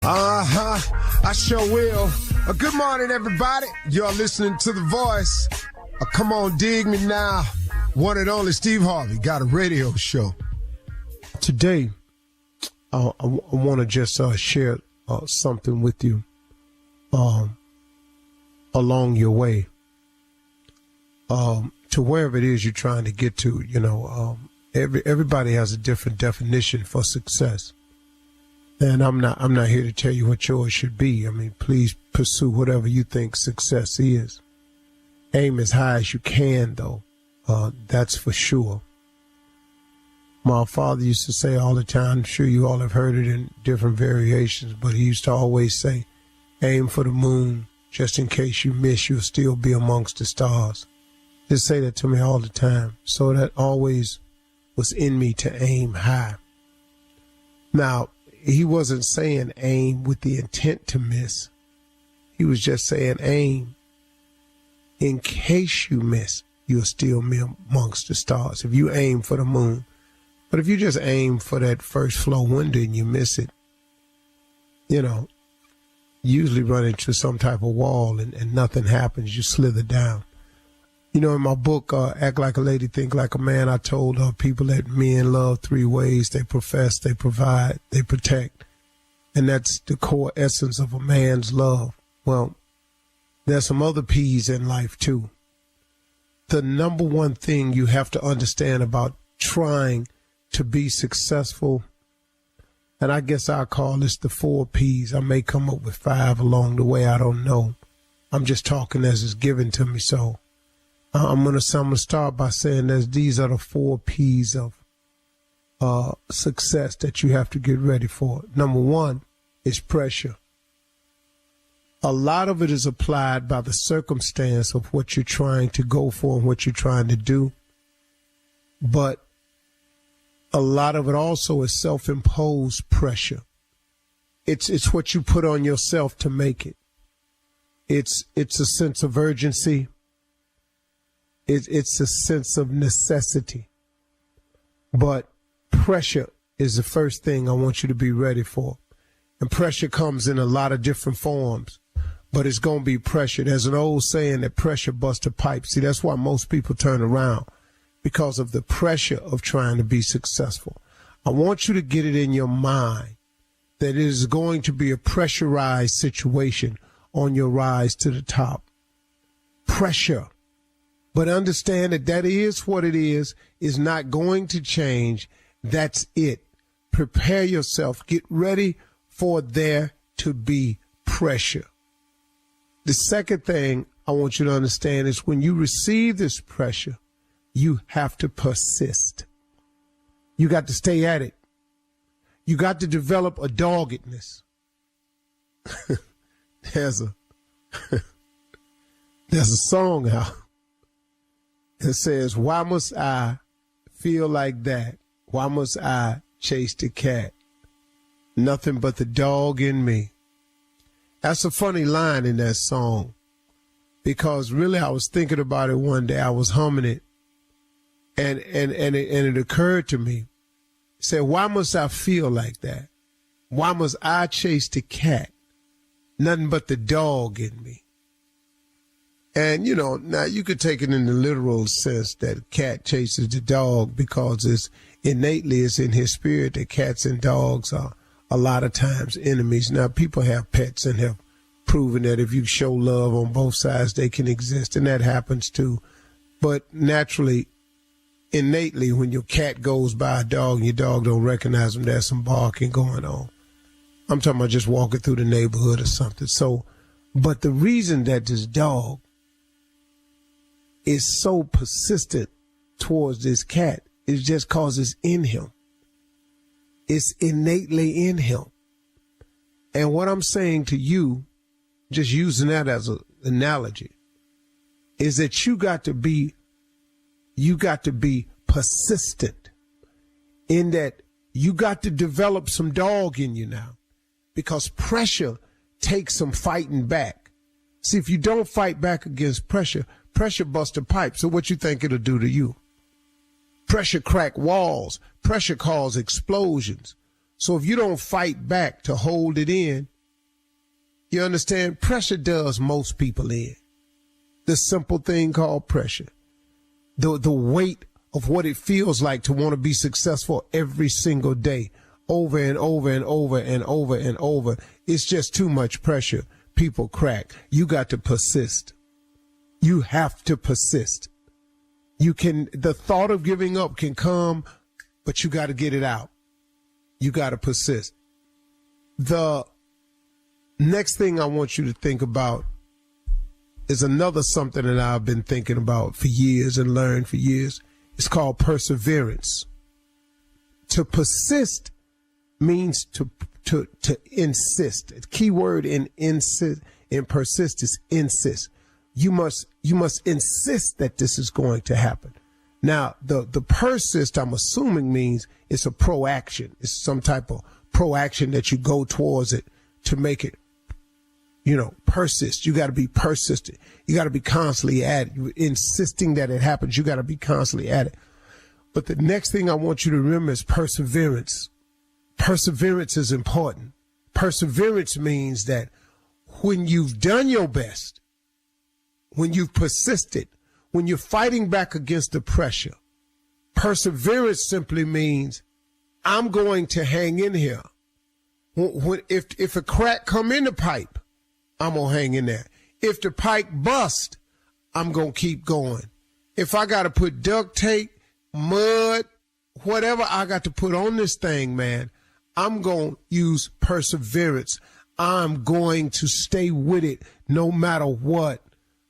I sure will. Good morning, everybody. You're listening to The Voice. Come on, dig me now. One and only Steve Harvey got a radio show. Today, I want to just share something with you along your way to wherever it is you're trying to get to. You know, everybody has a different definition for success. And I'm not here to tell you what yours should be. I mean, please pursue whatever you think success is. Aim as high as you can, though. That's for sure. My father used to say all the time, I'm sure you all have heard it in different variations, but he used to always say, aim for the moon. Just in case you miss, you'll still be amongst the stars. Just say that to me all the time. So that always was in me to aim high. Now, he wasn't saying aim with the intent to miss. He was just saying aim. In case you miss, you'll still be amongst the stars. If you aim for the moon. But if you just aim for that first floor window and you miss it, you know, you usually run into some type of wall and nothing happens. You slither down. You know, in my book, Act Like a Lady, Think Like a Man, I told people that men love three ways. They profess, they provide, they protect. And that's the core essence of a man's love. Well, there's some other P's in life, too. The number one thing you have to understand about trying to be successful, and I guess I'll call this the 4 P's. I may come up with 5 along the way. I don't know. I'm just talking as it's given to me, so I'm gonna start by saying that these are the 4 P's of success that you have to get ready for. Number 1 is pressure. A lot of it is applied by the circumstance of what you're trying to go for and what you're trying to do. But a lot of it also is self-imposed pressure. It's what you put on yourself to make it. It's a sense of urgency. It's a sense of necessity. But pressure is the first thing I want you to be ready for. And pressure comes in a lot of different forms, but it's going to be pressure. There's an old saying that pressure busts a pipe. See, that's why most people turn around, because of the pressure of trying to be successful. I want you to get it in your mind that it is going to be a pressurized situation on your rise to the top. Pressure. But understand that is what it is not going to change. That's it. Prepare yourself. Get ready for there to be pressure. The second thing I want you to understand is when you receive this pressure, you have to persist. You got to stay at it. You got to develop a doggedness. There's a song out. It says, why must I feel like that? Why must I chase the cat? Nothing but the dog in me. That's a funny line in that song, because really I was thinking about it one day. I was humming it, and it occurred to me. It said, why must I feel like that? Why must I chase the cat? Nothing but the dog in me. And, you know, now you could take it in the literal sense that a cat chases the dog because it's innately it's in his spirit that cats and dogs are a lot of times enemies. Now, people have pets and have proven that if you show love on both sides, they can exist, and that happens too. But naturally, innately, when your cat goes by a dog and your dog don't recognize them, there's some barking going on. I'm talking about just walking through the neighborhood or something. So, but the reason that this dog is so persistent towards this cat is just because it's in him. It's innately in him. And what I'm saying to you, just using that as an analogy, is that you got to be persistent in that you got to develop some dog in you now, because pressure takes some fighting back. See, if you don't fight back against pressure, pressure busts a pipe. So what you think it'll do to you? Pressure crack walls. Pressure cause explosions. So if you don't fight back to hold it in, You understand? Pressure does most people in. The simple thing called pressure. The weight of what it feels like to want to be successful every single day, over and over and over and over and over. It's just too much pressure. People crack. You got to persist. You have to persist. The thought of giving up can come, but you got to get it out. You got to persist. The next thing I want you to think about is another something that I've been thinking about for years and learned for years. It's called perseverance. To persist means to insist. The key word in persist is insist. You must insist that this is going to happen. Now, the persist, I'm assuming, means it's a proaction. It's some type of proaction that you go towards it to make it, persist. You got to be persistent. You got to be constantly at it. You're insisting that it happens. You got to be constantly at it. But the next thing I want you to remember is perseverance. Perseverance is important. Perseverance means that when you've done your best, when you've persisted, when you're fighting back against the pressure, perseverance simply means I'm going to hang in here. If a crack come in the pipe, I'm going to hang in there. If the pipe bust, I'm going to keep going. If I got to put duct tape, mud, whatever I got to put on this thing, man, I'm going to use perseverance. I'm going to stay with it no matter what.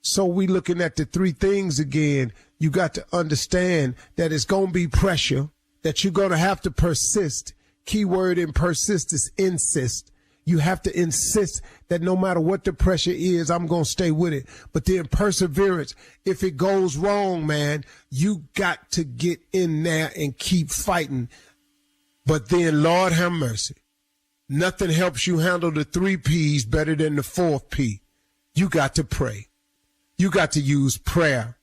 So we looking at the three things again. You got to understand that it's going to be pressure, that you're going to have to persist. Keyword in persist is insist. You have to insist that no matter what the pressure is, I'm going to stay with it. But then perseverance, if it goes wrong, man, you got to get in there and keep fighting. But then, Lord have mercy, nothing helps you handle the 3 P's better than the 4th P. You got to pray. You got to use prayer.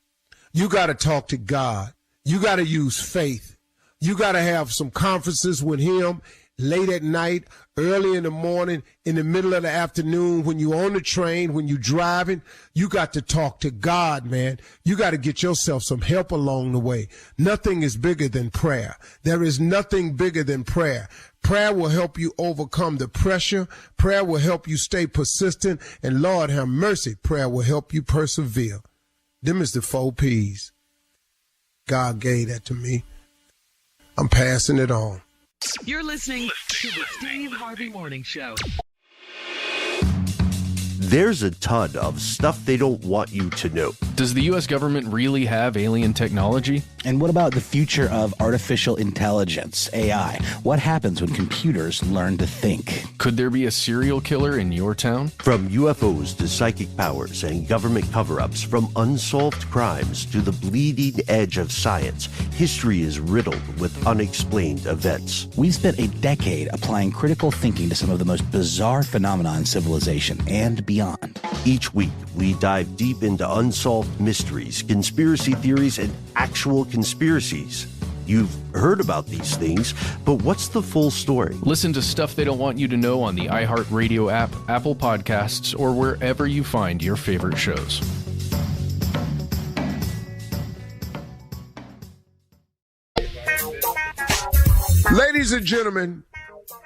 You got to talk to God. You got to use faith. You got to have some conferences with him late at night, early in the morning, in the middle of the afternoon, when you're on the train, when you're driving. You got to talk to God, man. You got to get yourself some help along the way. Nothing is bigger than prayer. There is nothing bigger than prayer. Prayer will help you overcome the pressure. Prayer will help you stay persistent. And Lord have mercy, prayer will help you persevere. Them is the 4 P's. God gave that to me. I'm passing it on. You're listening to the Steve Harvey Morning Show. There's a ton of stuff they don't want you to know. Does the U.S. government really have alien technology? And what about the future of artificial intelligence, AI? What happens when computers learn to think? Could there be a serial killer in your town? From UFOs to psychic powers and government cover-ups, from unsolved crimes to the bleeding edge of science, history is riddled with unexplained events. We've spent a decade applying critical thinking to some of the most bizarre phenomena in civilization and beyond. Each week, we dive deep into unsolved mysteries, conspiracy theories, and actual conspiracies. You've heard about these things, but what's the full story? Listen to Stuff They Don't Want You to Know on the iHeartRadio app, Apple Podcasts, or wherever you find your favorite shows. Ladies and gentlemen,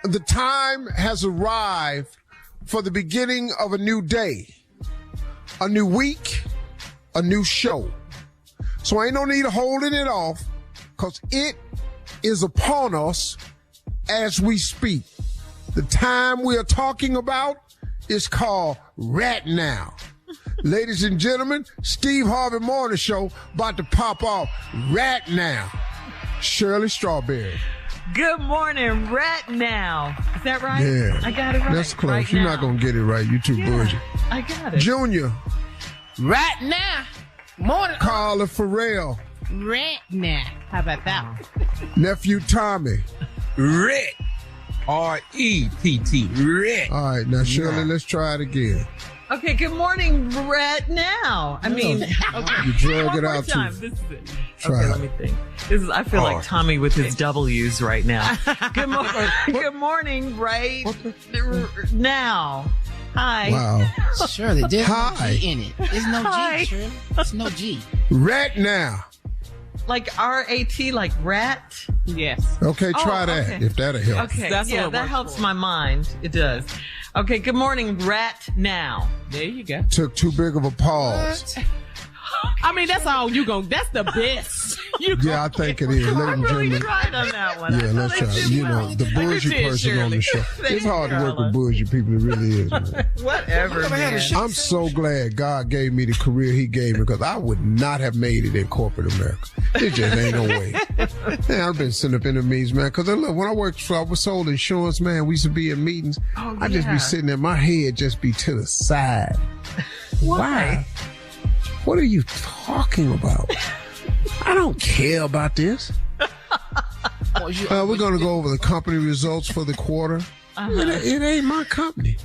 the time has arrived for the beginning of a new day, a new week, a new show. So ain't no need of holding it off, because it is upon us as we speak. The time we are talking about is called Right Now. Ladies and gentlemen, Steve Harvey Morning Show about to pop off right now. Shirley Strawberry. Good morning, right now. Is that right? Yeah. I got it right. That's close. Right You're now. not going to get it right. You too bougie. I got it. Junior. Right now. Morning. Carla Farrell. Right now. How about that one? Nephew Tommy. Red. R-E-T-T. Red. All right, now Shirley, let's try it again. Okay, good morning, right now. I mean, okay. You drug One it more out time. too. This is it. Try okay, it. let me think. I feel like Tommy with his W's right now. Good morning, right now. Hi. Wow. Shirley, there's Hi. no G in it. There's no Hi. G, Shirley. There's no G. Rat now. Like R-A-T, like rat? Yes. Okay, try Oh, that okay. if that'll help. Okay, That's yeah, what it that works helps for. my mind. It does. Okay, good morning, rat now. There you go. Took too big of a pause. I mean, that's all you gon' that's the best. Yeah, I think it is. I Ladies and really gentlemen. tried on that one. Yeah, let's try. You know, the bougie did, person on the show. Thank It's hard you, to work Carla. with bougie people. It really is, man. Whatever, man. I'm so glad God gave me the career he gave me because I would not have made it in corporate America. It just ain't no way. Man, I've been sitting up in the meetings, man, because look, when I was sold insurance, man, we used to be in meetings. Oh, I just yeah. be sitting there, my head just be to the side. Why? What are you talking about? I don't care about this. We're going to go over the company results for the quarter. It ain't my company.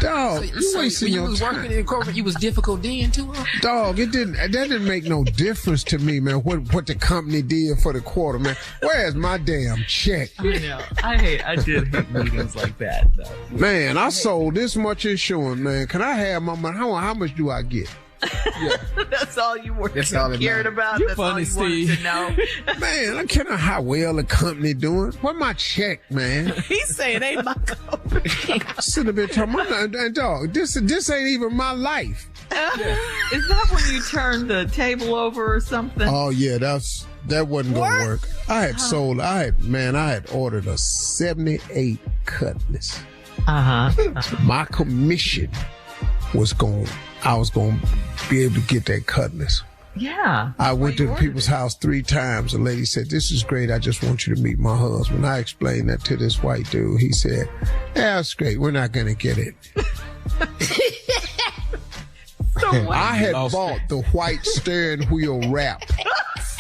Dog, you wasting when you your was time. working in corporate, you was difficult then too, huh? Dog, that didn't make no difference to me, man, what the company did for the quarter, man. Where's my damn check? I know. I did hate meetings like that, though. Man, I sold this much insurance, man. Can I have my money? How much do I get? That's all you were That's all that cared matters. about. You That's all funny, you wanted Steve. to know. Man, I can't know how well the company doing. What my check, man? He's saying ain't my company. Sit a bit talking about, dog, this ain't even my life. Is that when you turned the table over or something? Oh yeah, that wasn't gonna work. I had ordered a 78 cutlass. My commission I was gonna be able to get that cutlass. Yeah. I went to the people's house 3 times. The lady said, "This is great. I just want you to meet my husband." I explained that to this white dude. He said, "Yeah, that's great. We're not gonna get it." I had bought the white steering wheel wrap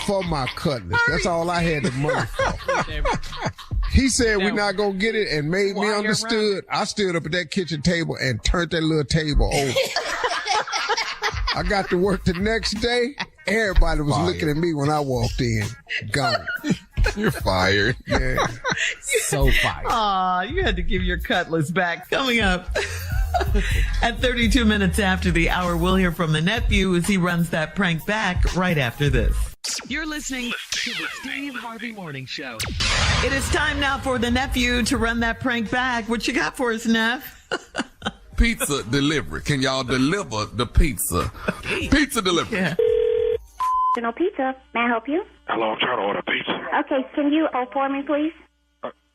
for my cutlass. That's all I had the money for. He said we're not gonna get it and made me understood. I stood up at that kitchen table and turned that little table over. I got to work the next day. Everybody was looking at me when I walked in. Gone. You're fired. Yeah. So fired. Aw, you had to give your cutlass back. Coming up at 32 minutes after the hour, we'll hear from the nephew as he runs that prank back right after this. You're listening to the Steve Harvey Morning Show. It is time now for the nephew to run that prank back. What you got for us, Neff? Pizza delivery. Can y'all deliver the pizza? Pizza delivery. Yeah. No pizza. May I help you? Hello, I'm trying to order pizza. Okay, can you hold for me, please?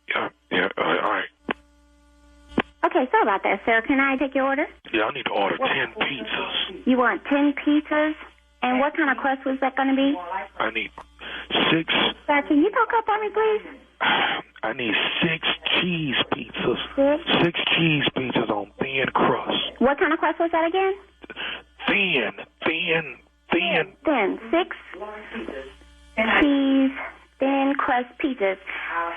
Yeah, all right. Okay, sorry about that, sir. Can I take your order? Yeah, I need to order 10 pizzas. You want 10 pizzas? And what kind of crust was that going to be? I need 6. Sir, can you talk up for me, please? I need 6 cheese pizzas. 6? 6 cheese pizzas on thin crust. What kind of crust was that again? Thin. Thin. 6 cheese, thin crust pizzas.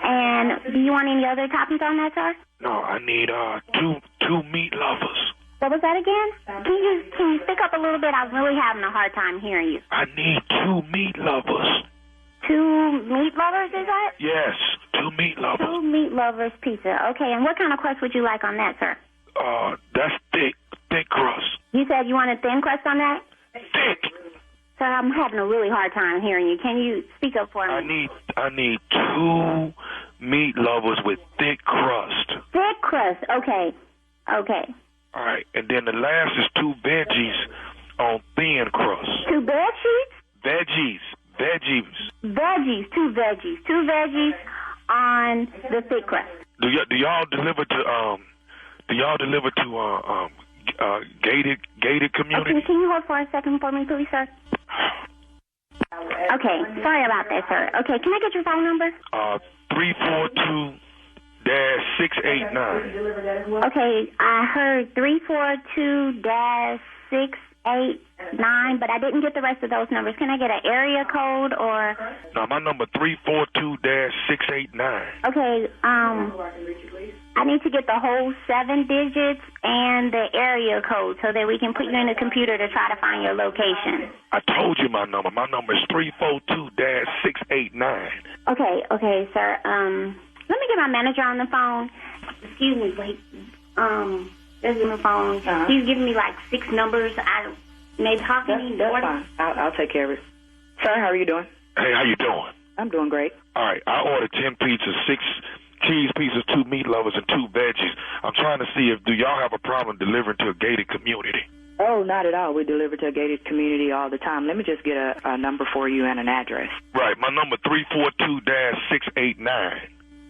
And do you want any other toppings on that, sir? No, I need 2 meat lovers. What was that again? Can you speak up a little bit? I'm really having a hard time hearing you. I need 2 meat lovers. 2 meat lovers, is that? Yes, 2 meat lovers. 2 meat lovers pizza. Okay, and what kind of crust would you like on that, sir? That's thick crust. You said you wanted thin crust on that? Thick. Sir, I'm having a really hard time hearing you. Can you speak up for me? I need 2 meat lovers with thick crust. Thick crust. Okay. All right, and then the last is 2 veggies on thin crust. 2 bed sheets? Veggies. 2 veggies. 2 veggies on the thick crust. Do y'all deliver to gated community? Okay, can you hold for a second for me, please, sir? Okay, sorry about that, sir. Okay, can I get your phone number? 342-689. Okay, I heard 342-689, but I didn't get the rest of those numbers. Can I get an area code or? No, my number 342-689. Okay, I need to get the whole 7 digits and the area code so that we can put you in the computer to try to find your location. I told you my number. My number is 342-689. Okay, sir. Let me get my manager on the phone, Excuse me, wait. There's my phone. He's giving me like 6 numbers. Maybe how can he do it? That's fine. I'll take care of it. Sir, how are you doing? Hey, how you doing? I'm doing great. All right, I ordered 10 pizzas, 6 cheese pieces, 2 meat lovers, and 2 veggies. I'm trying to see do y'all have a problem delivering to a gated community? Oh, not at all. We deliver to a gated community all the time. Let me just get a number for you and an address. Right, my number 342-689.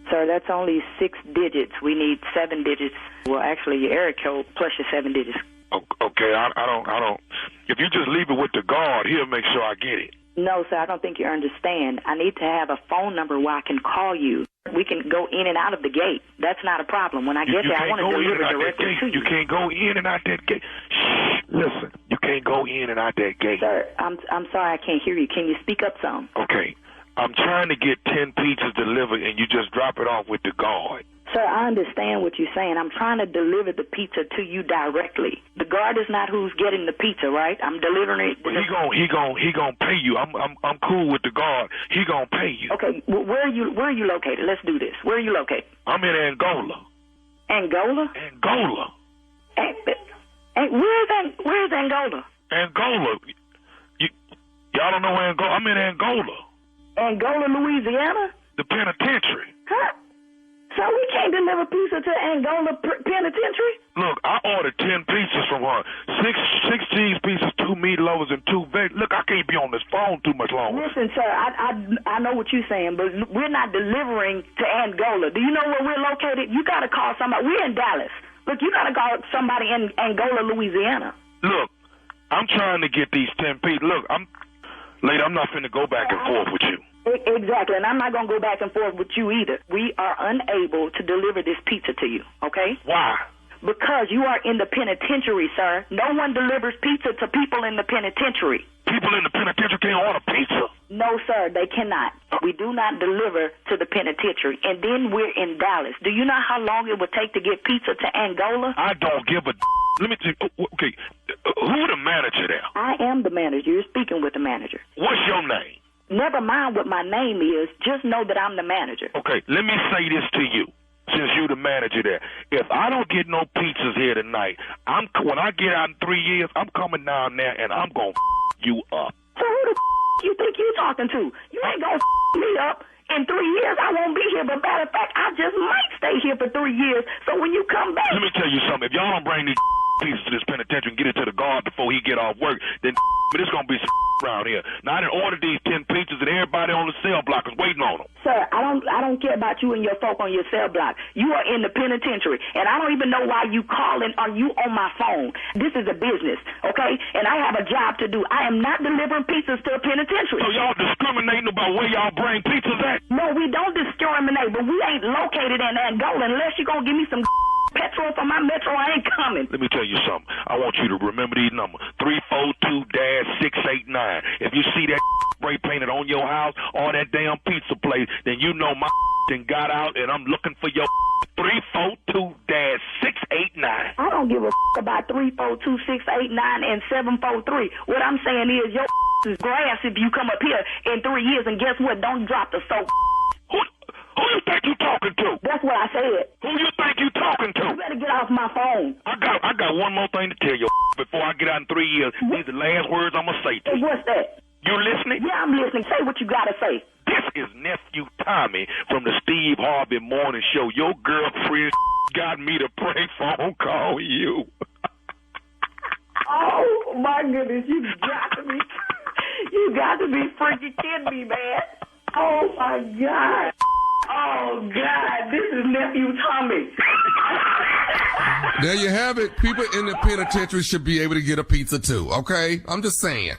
Sir, that's only 6 digits. We need 7 digits. Well, actually, your area code plus your 7 digits. Okay, I don't. If you just leave it with the guard, he'll make sure I get it. No, sir, I don't think you understand. I need to have a phone number where I can call you. We can go in and out of the gate. That's not a problem. When I get there, I want to deliver directly to you. You can't go in and out that gate. Shh, listen, you can't go in and out that gate. Sir, I'm sorry, I can't hear you. Can you speak up some? Okay, I'm trying to get 10 pizzas delivered, and you just drop it off with the guard. Sir, I understand what you're saying. I'm trying to deliver the pizza to you directly. The guard is not who's getting the pizza, right? I'm delivering it. But he gonna pay you. I'm cool with the guard. He gonna pay you. Okay, well, where are you located? Let's do this. Where are you located? I'm in Angola. Angola? Angola. Where's Angola? Angola. Y'all don't know Angola? I'm in Angola. Angola, Louisiana? The penitentiary. Huh? So we can't deliver pizza to Angola Penitentiary? Look, I ordered 10 pizzas from her. 6 cheese pieces, 2 meat lovers, and 2 veg. Look, I can't be on this phone too much longer. Listen, sir, I know what you're saying, but we're not delivering to Angola. Do you know where we're located? You got to call somebody. We're in Dallas. Look, you got to call somebody in Angola, Louisiana. Look, I'm trying to get these 10 pizzas. Look, lady, I'm not finna go back and forth with you. Exactly, and I'm not going to go back and forth with you either. We are unable to deliver this pizza to you, okay? Why? Because you are in the penitentiary, sir. No one delivers pizza to people in the penitentiary. People in the penitentiary can't order pizza? No, sir, they cannot. We do not deliver to the penitentiary. And then we're in Dallas. Do you know how long it would take to get pizza to Angola? I don't give a Let me tell you, okay, who the manager there? I am the manager. You're speaking with the manager. What's your name? Never mind what my name is. Just know that I'm the manager. Okay, let me say this to you, since you the manager there. If I don't get no pizzas here tonight, when I get out in 3 years, I'm coming down there and I'm going to you up. So who the you think you talking to? You ain't going to me up. In 3 years, I won't be here. But matter of fact, I just might stay here for 3 years. So when you come back... Let me tell you something. If y'all don't bring these pieces to this penitentiary and get it to the guard before he get off work, then but it's going to be around here. Now, I done ordered these 10 pizzas and everybody on the cell block is waiting on them. Sir, I don't care about you and your folk on your cell block. You are in the penitentiary, and I don't even know why you calling or you on my phone. This is a business, okay? And I have a job to do. I am not delivering pizzas to a penitentiary. So y'all discriminating about where y'all bring pizzas at? No, we don't discriminate, but we ain't located in Angola unless you're going to give me some petrol for my metro. I ain't coming. Let me tell you something. I want you to remember these numbers. 342-689. If you see that spray painted on your house or that damn pizza place, then you know my done got out and I'm looking for your 342-689. I don't give a about 342-689 and 743. What I'm saying is your is grass if you come up here in 3 years, and guess what? Don't drop the soap. Who you think you talking to? That's what I said. Who you think you talking to? You better get off my phone. I got one more thing to tell you before I get out in 3 years. These are the last words I'm going to say to you. What's that? You listening? Yeah, I'm listening. Say what you got to say. This is Nephew Tommy from the Steve Harvey Morning Show. Your girlfriend got me to prank phone call you. Oh, my goodness. You got to be freaking kidding me, man. Oh, my God. Oh, God, this is Nephew Tommy. There you have it. People in the penitentiary should be able to get a pizza too, okay? I'm just saying.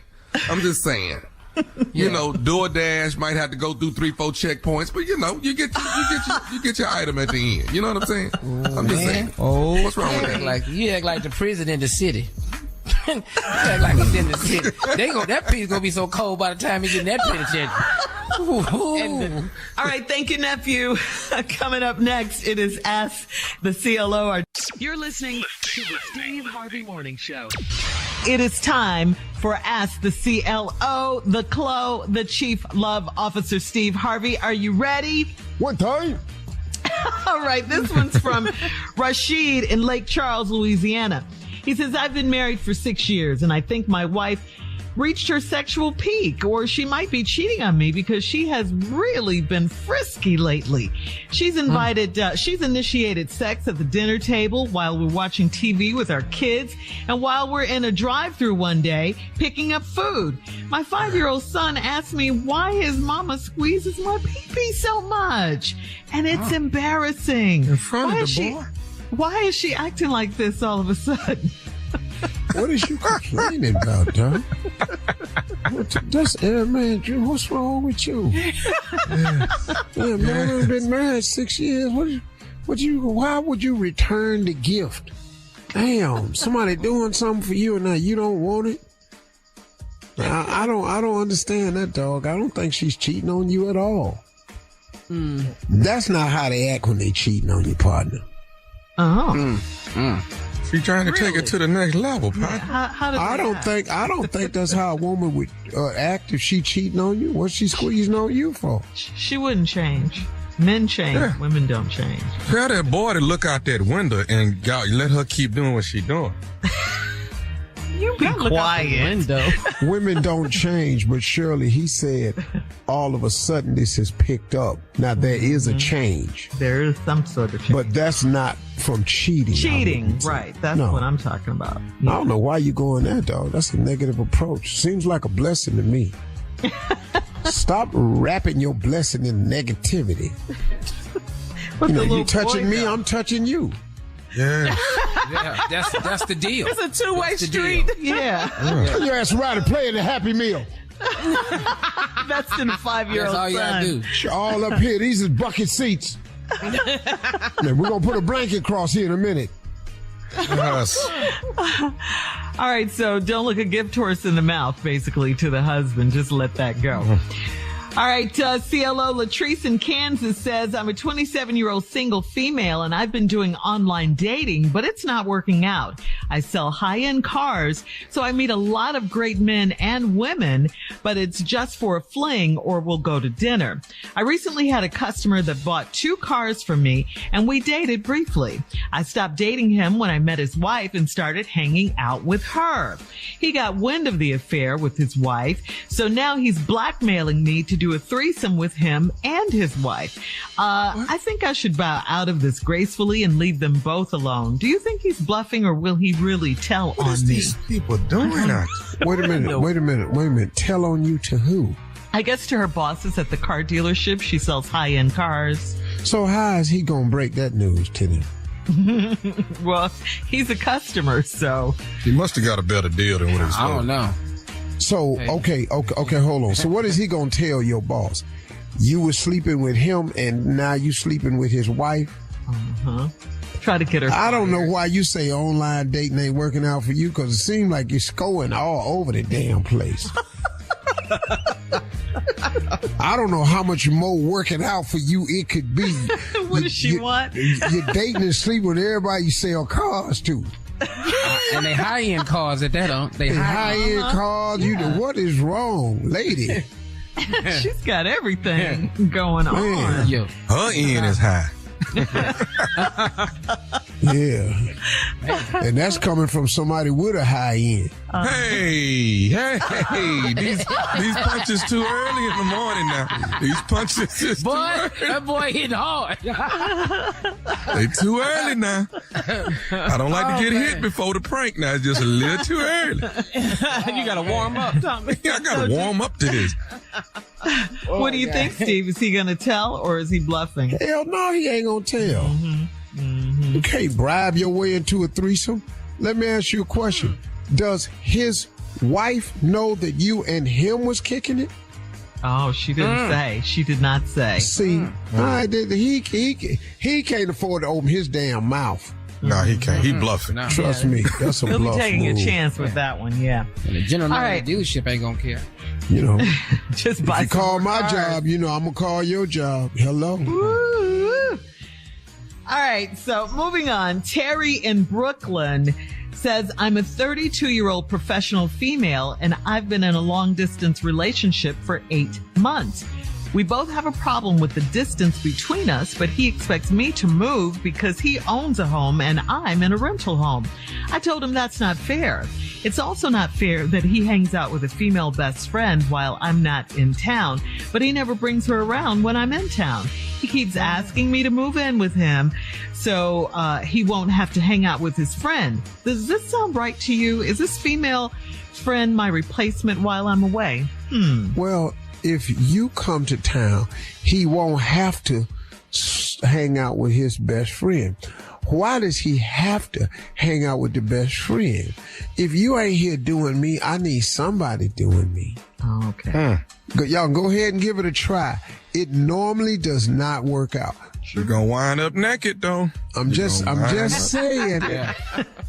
You know, DoorDash might have to go through 3-4 checkpoints, but you know, you get your item at the end. You know what I'm saying? I'm just saying. Oh, what's wrong with that? You act like the prison in the city. You act like it's in the city. That pizza gonna be so cold by the time you get in that penitentiary. All right, thank you, nephew. Coming up next, it is Ask the CLO. You're listening to the Steve Harvey Morning Show. It is time for Ask the CLO, the CLO, the Chief Love Officer, Steve Harvey. Are you ready? What time? All right, this one's from Rashid in Lake Charles, Louisiana. He says, I've been married for 6 years, and I think my wife reached her sexual peak, or she might be cheating on me because she has really been frisky lately. She's initiated sex at the dinner table while we're watching TV with our kids and while we're in a drive-thru one day picking up food. My 5-year-old son asked me why his mama squeezes my pee-pee so much, and it's embarrassing. In front of the boy? Why is she acting like this all of a sudden? What is you complaining about, dog? Man, Drew, what's wrong with you? Man, I've been married 6 years. Why would you return the gift? Damn, somebody doing something for you and now you don't want it? I don't understand that, dog. I don't think she's cheating on you at all. That's not how they act when they cheating on your partner. She's trying to take it to the next level, partner. How I don't think that's how a woman would act if she cheating on you. What's she squeezing on you for? She wouldn't change. Men change. Yeah. Women don't change. Tell that boy to look out that window and let her keep doing what she's doing. You be quiet. Women don't change, but Shirley, he said, all of a sudden this has picked up. Now there is a change. There is some sort of change. But that's not from cheating. Cheating, right. That's what I'm talking about. Yeah. I don't know why you going there, dog. That's a negative approach. Seems like a blessing to me. Stop wrapping your blessing in negativity. You touching me, I'm touching you. Yeah. Yeah, that's the deal. It's a two-way street. Yeah. Turn your ass around and play in the Happy Meal. That's in a 5-year-old That's all you gotta do. All up here, these is bucket seats. We're going to put a blanket across here in a minute. Yes. All right, so don't look a gift horse in the mouth, basically, to the husband. Just let that go. All right, CLO Latrice in Kansas says, I'm a 27-year-old single female, and I've been doing online dating, but it's not working out. I sell high-end cars, so I meet a lot of great men and women, but it's just for a fling or we'll go to dinner. I recently had a customer that bought 2 cars from me, and we dated briefly. I stopped dating him when I met his wife and started hanging out with her. He got wind of the affair with his wife, so now he's blackmailing me to do a threesome with him and his wife. I think I should bow out of this gracefully and leave them both alone. Do you think he's bluffing, or will he really tell on me? These people doing that? Wait a minute. Tell on you to who? I guess to her bosses at the car dealership. She sells high-end cars. So how is he gonna break that news to them? Well, he's a customer, so He must have got a better deal than what he was. I don't know. So, okay, hold on. So what is he going to tell your boss? You were sleeping with him and now you sleeping with his wife? Try to get her. I don't know why you say online dating ain't working out for you, because it seems like you're scoring all over the damn place. I don't know how much more working out for you it could be. What does she want? You're dating and sleeping with everybody you sell cars to. And they high-end cars at that, they high-end cars. Yeah. What is wrong, lady? She's got everything going on. Yo. Her end is high. Yeah. And that's coming from somebody with a high end. Hey, these punches too early in the morning now. These punches is too early. That boy hit hard. They too early now. I don't like to get hit before the prank now. It's just a little too early. You gotta warm up, Tommy. I gotta warm up to this. What do you think, Steve? Is he gonna tell, or is he bluffing? Hell no, he ain't gonna tell. You can't bribe your way into a threesome. Let me ask you a question. Does his wife know that you and him was kicking it? Oh, she didn't say. She did not say. See, he can't afford to open his damn mouth. No, he can't. He bluffing. Trust me, that's a He'll bluff be taking move. a chance with that one, yeah. And the general All right. dealership ain't gonna care. You know, Just if buy you some call more my cars. job, you know I'm gonna call your job. Hello. Woo. All right, so moving on. Terry in Brooklyn says, I'm a 32-year-old professional female, and I've been in a long-distance relationship for 8 months. We both have a problem with the distance between us, but he expects me to move because he owns a home and I'm in a rental home. I told him that's not fair. It's also not fair that he hangs out with a female best friend while I'm not in town, but he never brings her around when I'm in town. He keeps asking me to move in with him so he won't have to hang out with his friend. Does this sound right to you? Is this female friend my replacement while I'm away? Well, if you come to town, he won't have to hang out with his best friend. Why does he have to hang out with the best friend? If you ain't here doing me, I need somebody doing me. Okay. Y'all go ahead and give it a try. It normally does not work out. You're gonna wind up naked, though. I'm just saying. Yeah.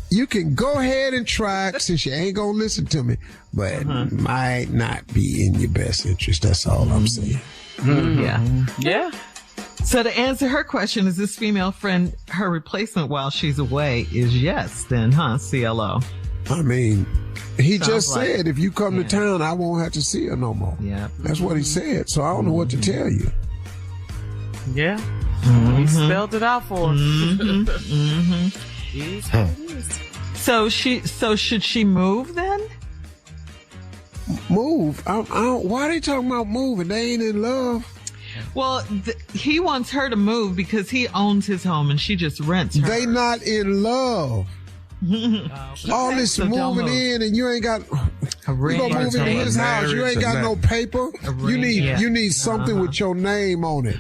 You can go ahead and try it since you ain't gonna listen to me, but it might not be in your best interest. That's all I'm saying. Yeah. So to answer her question, is this female friend her replacement while she's away? Is yes, then, CLO? I mean, he Sounds just like said if you come to town, I won't have to see her no more. Yeah. That's what he said. So I don't know what to tell you. Yeah. He spelled it out for us. So should she move then? Move? I don't, why are they talking about moving? They ain't in love. Well, he wants her to move because he owns his home and she just rents her. They not in love. All this So don't moving move. in and you ain't got. You ring. gonna move into his house. You ain't got no paper. You need something with your name on it.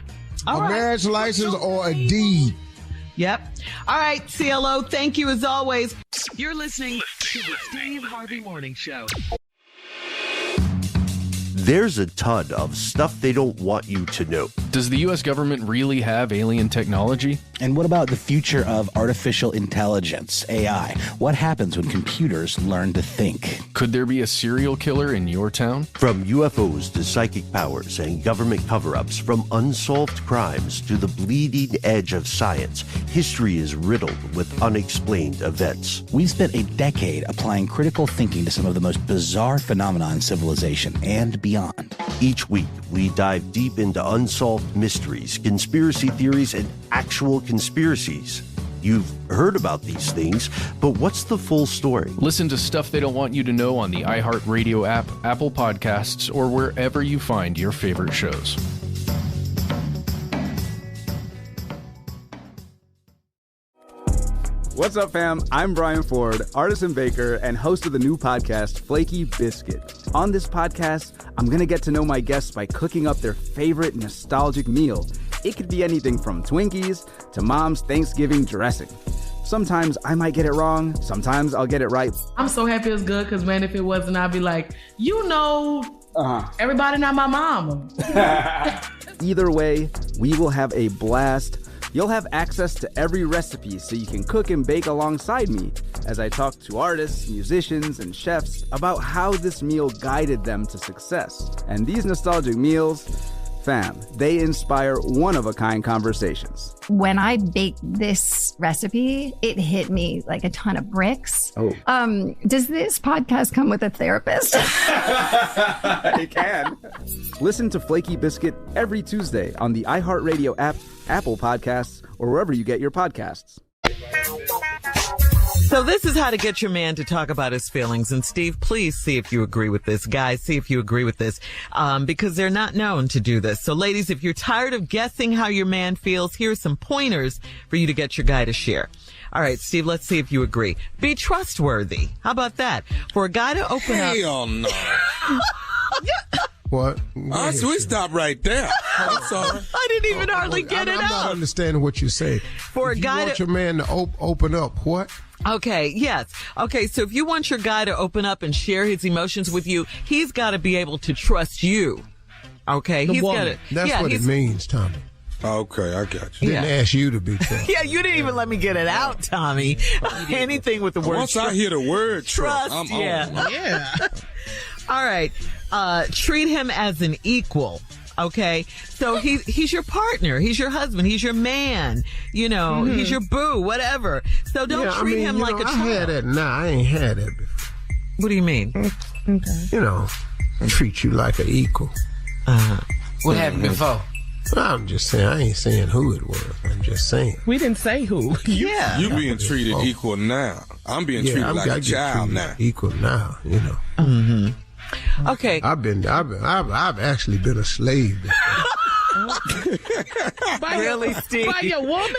All a right. marriage license or a deed. Yep. All right, CLO, thank you as always. You're listening to the Steve Harvey Morning Show. There's a ton of stuff they don't want you to know. Does the U.S. government really have alien technology? And what about the future of artificial intelligence, AI? What happens when computers learn to think? Could there be a serial killer in your town? From UFOs to psychic powers and government cover-ups, from unsolved crimes to the bleeding edge of science, history is riddled with unexplained events. We've spent a decade applying critical thinking to some of the most bizarre phenomena in civilization and beyond. Each week, we dive deep into unsolved mysteries, conspiracy theories, and actual conspiracies. You've heard about these things, but what's the full story? Listen to Stuff They Don't Want You to Know on the iHeartRadio app, Apple Podcasts, or wherever you find your favorite shows. What's up, fam? I'm Brian Ford, artist and baker, and host of the new podcast, Flaky Biscuit. On this podcast, I'm going to get to know my guests by cooking up their favorite nostalgic meal. It could be anything from Twinkies to Mom's Thanksgiving dressing. Sometimes I might get it wrong. Sometimes I'll get it right. I'm so happy it's good because, man, if it wasn't, I'd be like, everybody not my mama. Either way, we will have a blast. You'll have access to every recipe so you can cook and bake alongside me as I talk to artists, musicians, and chefs about how this meal guided them to success. And these nostalgic meals, fam, they inspire one-of-a-kind conversations. When I baked this recipe, it hit me like a ton of bricks. Oh. Does this podcast come with a therapist? It can. Listen to Flaky Biscuit every Tuesday on the iHeartRadio app, Apple Podcasts, or wherever you get your podcasts. So this is how to get your man to talk about his feelings. And Steve, please see if you agree with this. Guys, see if you agree with this, because they're not known to do this. So ladies, if you're tired of guessing how your man feels, here's some pointers for you to get your guy to share. All right, Steve, let's see if you agree. Be trustworthy. How about that? For a guy to open up. Hell no. What? So we stop right there. I'm sorry. I didn't even hardly get it I'm not out. understanding what you say. For a If guy you want to your man to open up, what? Okay, yes. Okay, so if you want your guy to open up and share his emotions with you, he's got to be able to trust you. Okay, The he's got woman. to. That's what it means, Tommy. Okay, I got you. Didn't ask you to be trusted. Yeah, you didn't even let me get it out, Tommy. Anything with the word Once I hear the word trust, I'm yeah. on. Yeah. All right. Treat him as an equal. Okay, so he's your partner, he's your husband, he's your man, he's your boo, whatever. So don't treat him like a child. I had that now. I ain't had that before. What do you mean? Okay. Treat you like an equal. What happened before? I'm just saying, I ain't saying who it was. I'm just saying. We didn't say who. You being treated equal now. I'm being treated like a child now. Equal now, you know. Mm-hmm. Okay. I've actually been a slave. Really, Steve? By your woman?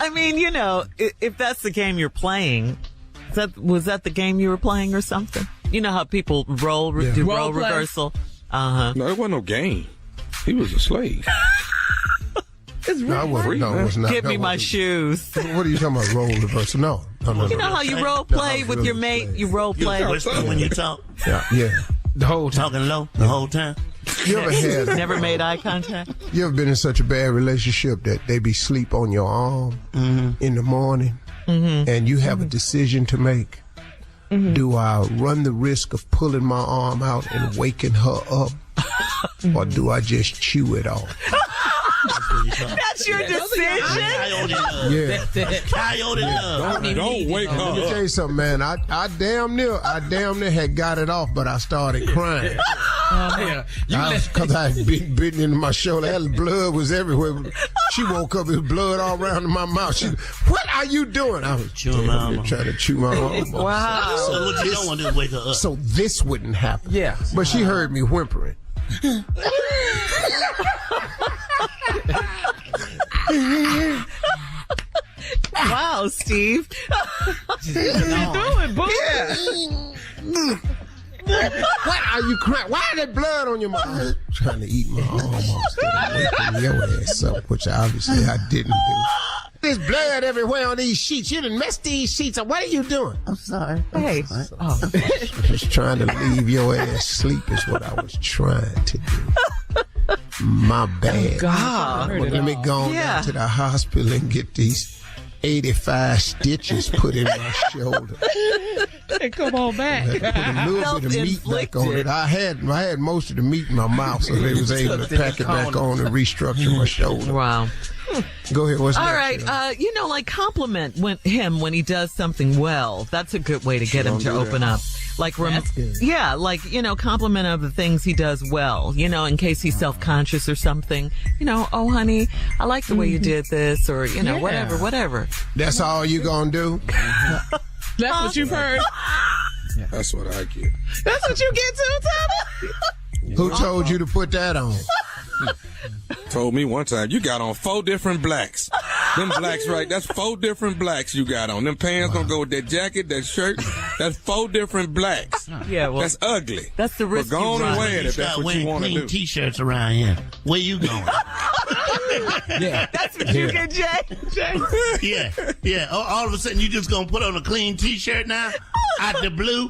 I mean, you know, if that's the game you're playing, was that the game you were playing or something? You know how people do role reversal? Uh-huh. No, it wasn't no game. He was a slave. It's really it was not. Give me my shoes. What are you talking about, role reversal? No. You know how you role play with your mate? You role play. You whisper when you talk? Yeah. The whole talking low the whole time? You ever had... Never made eye contact? You ever been in such a bad relationship that they be sleep on your arm in the morning and you have a decision to make? Do I run the risk of pulling my arm out and waking her up, or do I just chew it off? That's your decision? Coyote love. Don't wake up. Let me tell you something, man. I damn near had got it off, but I started crying. Because I had been bitten into my shoulder. That blood was everywhere. She woke up with blood all around my mouth. What are you doing? I was chewing my arm. Trying to chew my arm. Wow. So what you don't want to do is wake her up. So this wouldn't happen. Yeah. But she heard me whimpering. Wow, Steve. What are you doing, boy? What are you crying? Why is there blood on your mouth? Trying to eat my arm off instead of waking your ass up, which obviously I didn't do. There's blood everywhere on these sheets. You done messed these sheets up. What are you doing? I'm sorry. Hey. Just trying to leave your ass asleep is what I was trying to do. My bad. God. Let me go on down to the hospital and get these 85 stitches put in my shoulder. Hey, come on back. Put a little bit of meat back on it. I had most of the meat in my mouth, so they was able to pack it back on and restructure my shoulder. Wow. Go ahead. What's all next? All right. Like compliment him when he does something well. That's a good way to get him to open up. Like, compliment of the things he does well, in case he's self-conscious or something. Oh, honey, I like the way you did this, or, whatever. That's all you gonna do? That's what you've heard. That's what I get. That's what you get too, Tommy? Who told you to put that on? Told me one time, you got on 4 different blacks. Them blacks, right? That's 4 different blacks you got on. Them pants gonna go with that jacket, that shirt. That's 4 different blacks. Yeah, well, that's ugly. That's the risk. But go on and wear it if that's what you want to do. Clean T-shirts around here. Where you going? Yeah, that's what you get, Jay. Yeah. All of a sudden, you just gonna put on a clean T-shirt now? Out the blue?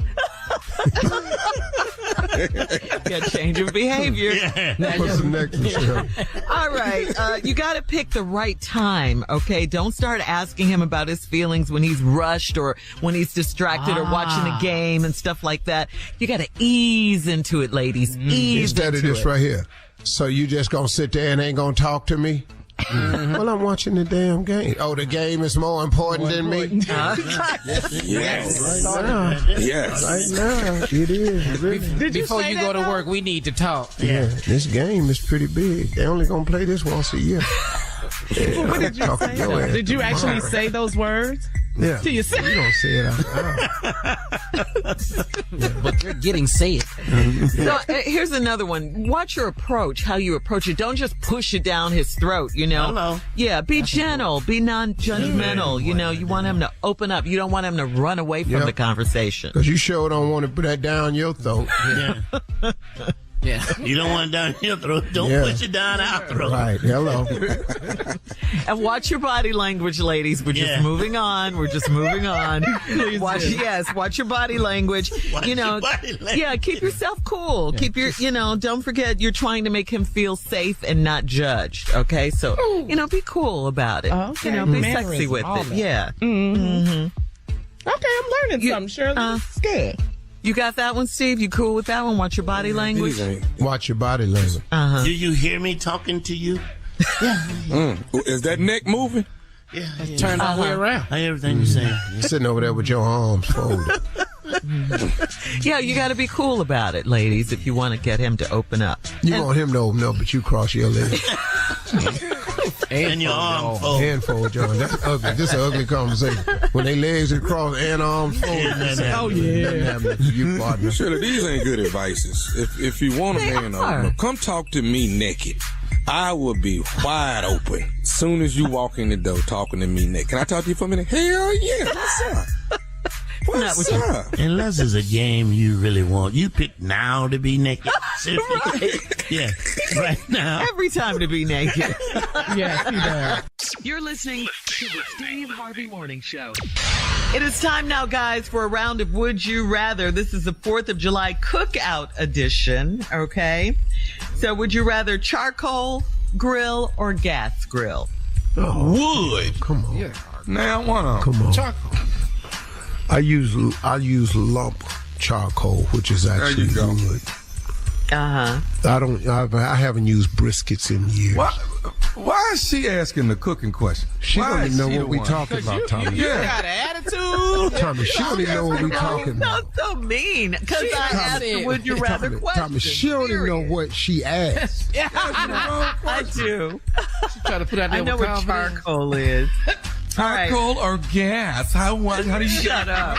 Yeah, change of behavior. What's the next one? All right, you got to pick the right time, okay? Don't start asking him about his feelings when he's rushed or when he's distracted or watching a game and stuff like that. You got to ease into it, ladies. Ease Instead into of this it. right here. So you just gonna sit there and ain't gonna talk to me? Well, I'm watching the damn game. Oh, the game is more important than me? Yes. Right now, it is. Really. Before you go to work, we need to talk. Yeah, this game is pretty big. They only gonna play this once a year. What did you say? Did you actually say those words? Yeah. To yourself? You don't say it out loud. But they're getting said. So, here's another one. Watch your approach, how you approach it. Don't just push it down his throat, Hello. Yeah, be gentle, be non-judgmental. You want him to open up. You don't want him to run away from the conversation. Because you sure don't want to put that down your throat. Yeah. You don't want it down your throat. Don't push it down our throat. Right. Hello. And watch your body language, ladies. We're just moving on. Watch your body language. Watch your body language. Yeah, keep yourself cool. Keep your, don't forget you're trying to make him feel safe and not judged. Okay? So, be cool about it. Okay. Be sexy with it. Yeah. Mm-hmm. Okay, I'm learning something, Shirley. Scared. You got that one, Steve? You cool with that one? Watch your body language? Watch your body language. Do you hear me talking to you? Is that neck moving? Yeah. Turn all the way around. I hear everything you're saying. You're sitting over there with your arms folded. Yeah, you got to be cool about it, ladies, if you want to get him to open up. You want him to open up, but you cross your legs. And your arm fold. Hand fold, John. That's ugly. This is an ugly conversation. When they legs are crossed and arms fold. Oh, yeah. You partner. Shirley, these ain't good advices. If you want a man to open up, come talk to me naked. I will be wide open as soon as you walk in the door talking to me naked. Can I talk to you for a minute? Hell yeah. What's up? What's up? Unless it's a game you really want. You pick now to be naked. Right. Yeah, right now. Every time to be naked. Yes, he does. You're listening to the Steve Harvey Morning Show. It is time now, guys, for a round of Would You Rather. This is the 4th of July cookout edition, okay? So would you rather charcoal grill or gas grill? Oh, wood. Come on. Yeah. Now, one of them. Come on. Charcoal. I use lump charcoal, which is actually good. Uh-huh. I haven't used briskets in years. Why is she asking the cooking question? She don't even know what we talking about, Tommy. You got an attitude. Tommy, she don't even know what we talking about. That's so mean. Because I asked the would you rather question. Tommy, she don't even know what she asked. Yeah, I do. She trying to put out there I know what charcoal is. Charcoal or gas? How do you shut up?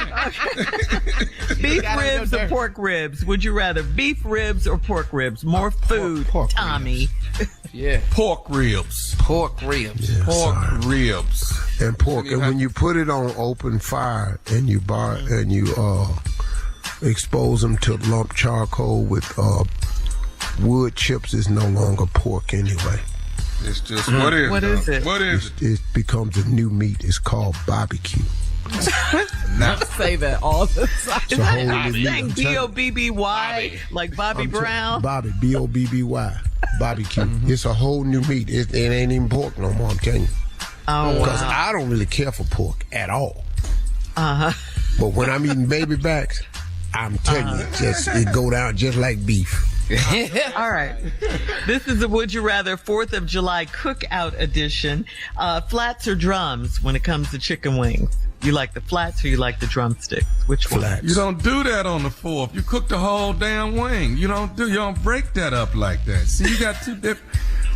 Beef ribs or pork ribs? Would you rather beef ribs or pork ribs? More food, pork Tommy. Yeah. Pork ribs. Pork ribs. Yeah, Pork ribs. And pork. And when you put it on open fire and you expose them to lump charcoal with wood chips, it's no longer pork anyway. It's just what is it? What is it? What is it? It becomes a new meat. It's called barbecue. Not say that all the time. Is that saying B-O-B-B-Y? Like Bobby Brown? Bobby, B-O-B-B-Y. Barbecue. It's a whole new meat. It ain't even pork no more, I'm telling you. Oh, Because wow. I don't really care for pork at all. Uh-huh. But when I'm eating baby backs, I'm telling you, it go down just like beef. All right. This is a Would You Rather 4th of July cookout edition. Flats or drums when it comes to chicken wings? You like the flats or you like the drumsticks? Which one? You don't do that on the 4th. You cook the whole damn wing. You don't break that up like that. See, you got two different.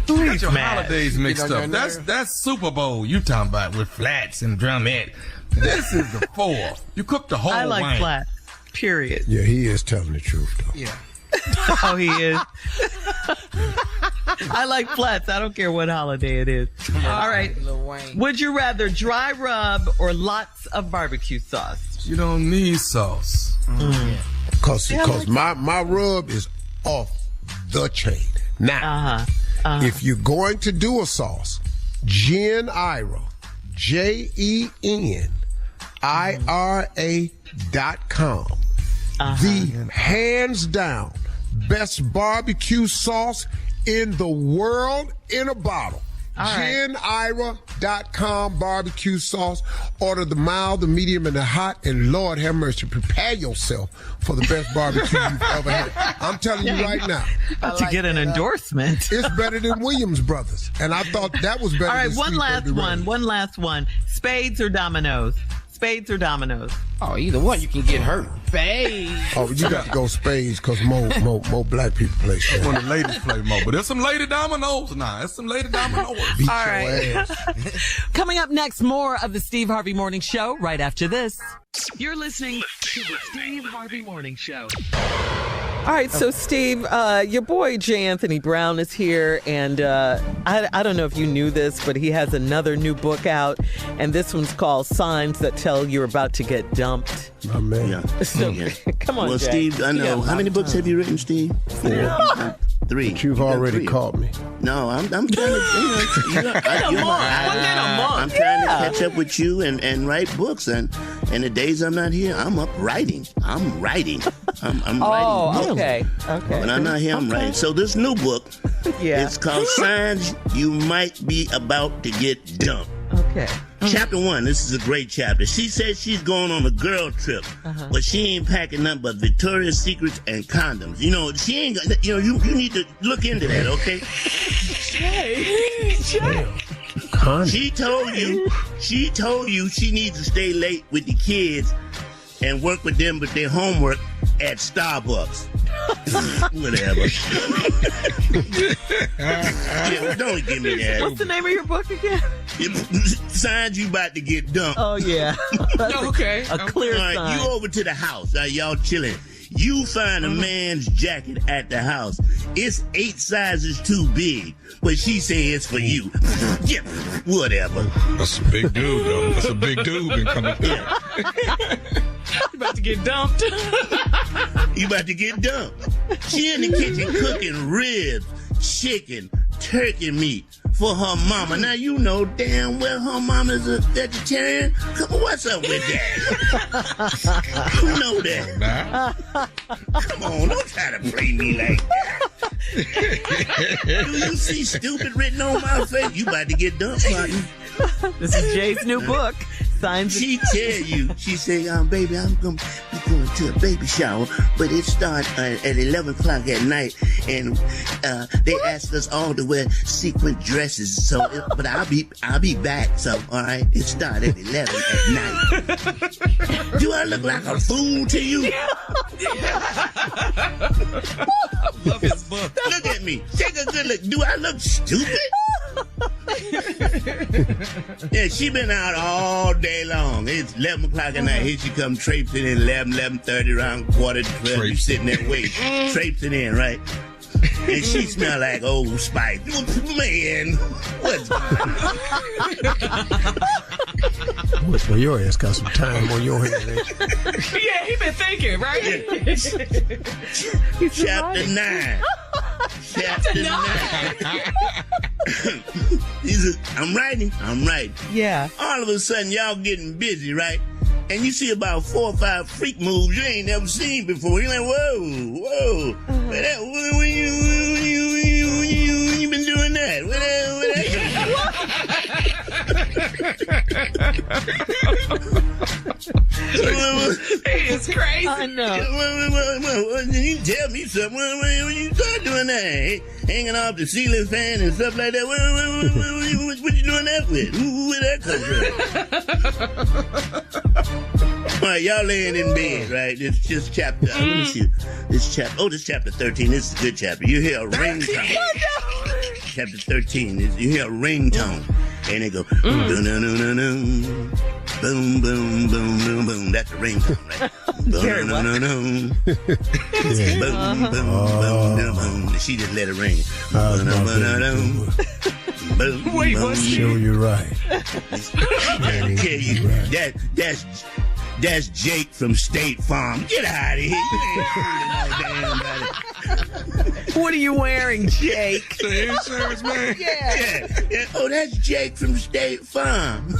You got your holidays mixed up. That's Super Bowl you talking about with flats and drumette. This is the 4th. You cook the whole wing. I like flats. Period. Yeah, he is telling the truth though. Yeah. Oh, he is. I like flats. I don't care what holiday it is. All right. Would you rather dry rub or lots of barbecue sauce? You don't need sauce. Because my rub is off the chain. Now, if you're going to do a sauce, Jen Ira, JENIRA.com. The hands down best barbecue sauce in the world in a bottle. JenIra.com barbecue sauce. Order the mild, the medium, and the hot. And Lord have mercy, prepare yourself for the best barbecue you've ever had. I'm telling you right now. About to get an endorsement. It's better than Williams Brothers. And I thought that was better. All right, than one last one. Spades or dominoes? Spades or dominoes? Oh, either one, you can get hurt. Spades. Oh, you got to go spades because more black people play spades. When the ladies play more. But there's some lady dominoes now. There's some lady dominoes. Beat All your right. ass. Coming up next, more of the Steve Harvey Morning Show right after this. You're listening to the Steve Harvey Morning Show. All right, so Steve, your boy J. Anthony Brown is here, and I don't know if you knew this, but he has another new book out, and this one's called Signs That Tell You're About to Get Dumped. My man. Yeah. So, come on, Well, Jay. Steve, I know. How many books have you written, Steve? 4. 3. But you've already caught me. No, I'm trying to. I'm trying to catch up with you and write books. And the days I'm not here, I'm up writing. I'm writing. I'm writing books. Okay. When I'm not here, I'm writing. So this new book, it's called Signs You Might Be About to Get Dumped. Okay. Chapter 1, this is a great chapter. She says she's going on a girl trip, but she ain't packing nothing but Victoria's Secrets and condoms. You know, she ain't, you need to look into that, okay? Jay. She told you she needs to stay late with the kids and work with them with their homework at Starbucks. Whatever. Yeah, don't give me that. What's the name of your book again? Signs you about to get dumped. Oh, yeah. Okay. A clear All right, sign. you over to the house. Y'all chilling. You find a man's jacket at the house. It's 8 sizes too big, but she say it's for you. Yeah, whatever. That's a big dude, though. That's a big dude been coming through. You about to get dumped. You about to get dumped. She in the kitchen cooking ribs, chicken, turkey meat for her mama. Now you know damn well her mama's a vegetarian. Come on, what's up with that? You know that. Come on, don't try to play me like that. Do you see stupid written on my face? You about to get dumped, Martin. This is Jay's new book. Signs. She tell you, she say, baby, I'm going to be going to a baby shower, but it starts at 11 o'clock at night, and they asked us all to wear sequin dresses, so, but I'll be back, so, all right, it starts at 11 at night. Do I look like a fool to you? Love his book. Look at me. Take a good look. Do I look stupid? Yeah, she been out all day long. It's 11 o'clock at night. Here she come traipsing in 11:30, around 11:45. You sitting there waiting. Traipsing in, right? And she smell like Old Spice. Man, what's Well, your ass got some time on your hands. Yeah, he been thinking, right? Yeah. Chapter 9. Chapter 9. I'm writing. Yeah. All of a sudden, y'all getting busy, right? And you see about 4 or 5 freak moves you ain't never seen before. You're like, whoa. When you been doing that? It's crazy. I know. You tell me something. When you start doing that, hanging off the ceiling fan and stuff like that, what you doing that with? Where that come from? All right, y'all laying in bed, right? It's just chapter. Let me see. This chapter 13. This is a good chapter. You hear a ringtone. Chapter 13. You hear a ringtone, and they go boom, boom, boom, boom, boom, boom. That's the ringtone, right? Boom, boom, boom, boom, boom. She just let it ring. Boom, Wait, what's Show you right. I tell you, that's Jake from State Farm. Get out of here. You ain't fooling no damn body. What are you wearing, Jake? The insurance man. Yeah. Oh, that's Jake from State Farm.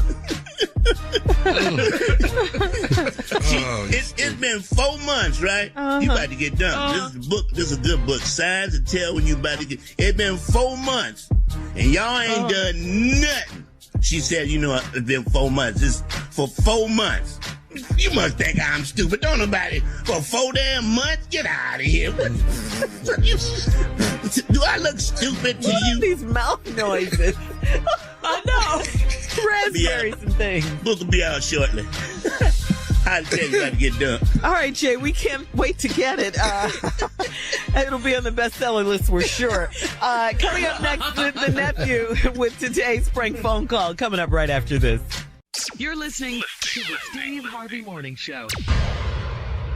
It's been 4 months, right? You about to get done. This is a good book. Signs to tell when you about to get. It's been 4 months, and y'all ain't done nothing. She said, it's been 4 months. It's for 4 months. You must think I'm stupid. Don't nobody for 4 damn months. Get out of here. Do I look stupid to you? These mouth noises. I know. Raspberries and things. Book will be out shortly. I'll tell you about to get done. All right, Jay, we can't wait to get it. It'll be on the bestseller list, we're sure. Coming up next, the nephew with today's prank phone call. Coming up right after this. You're listening to the Steve Harvey Morning Show.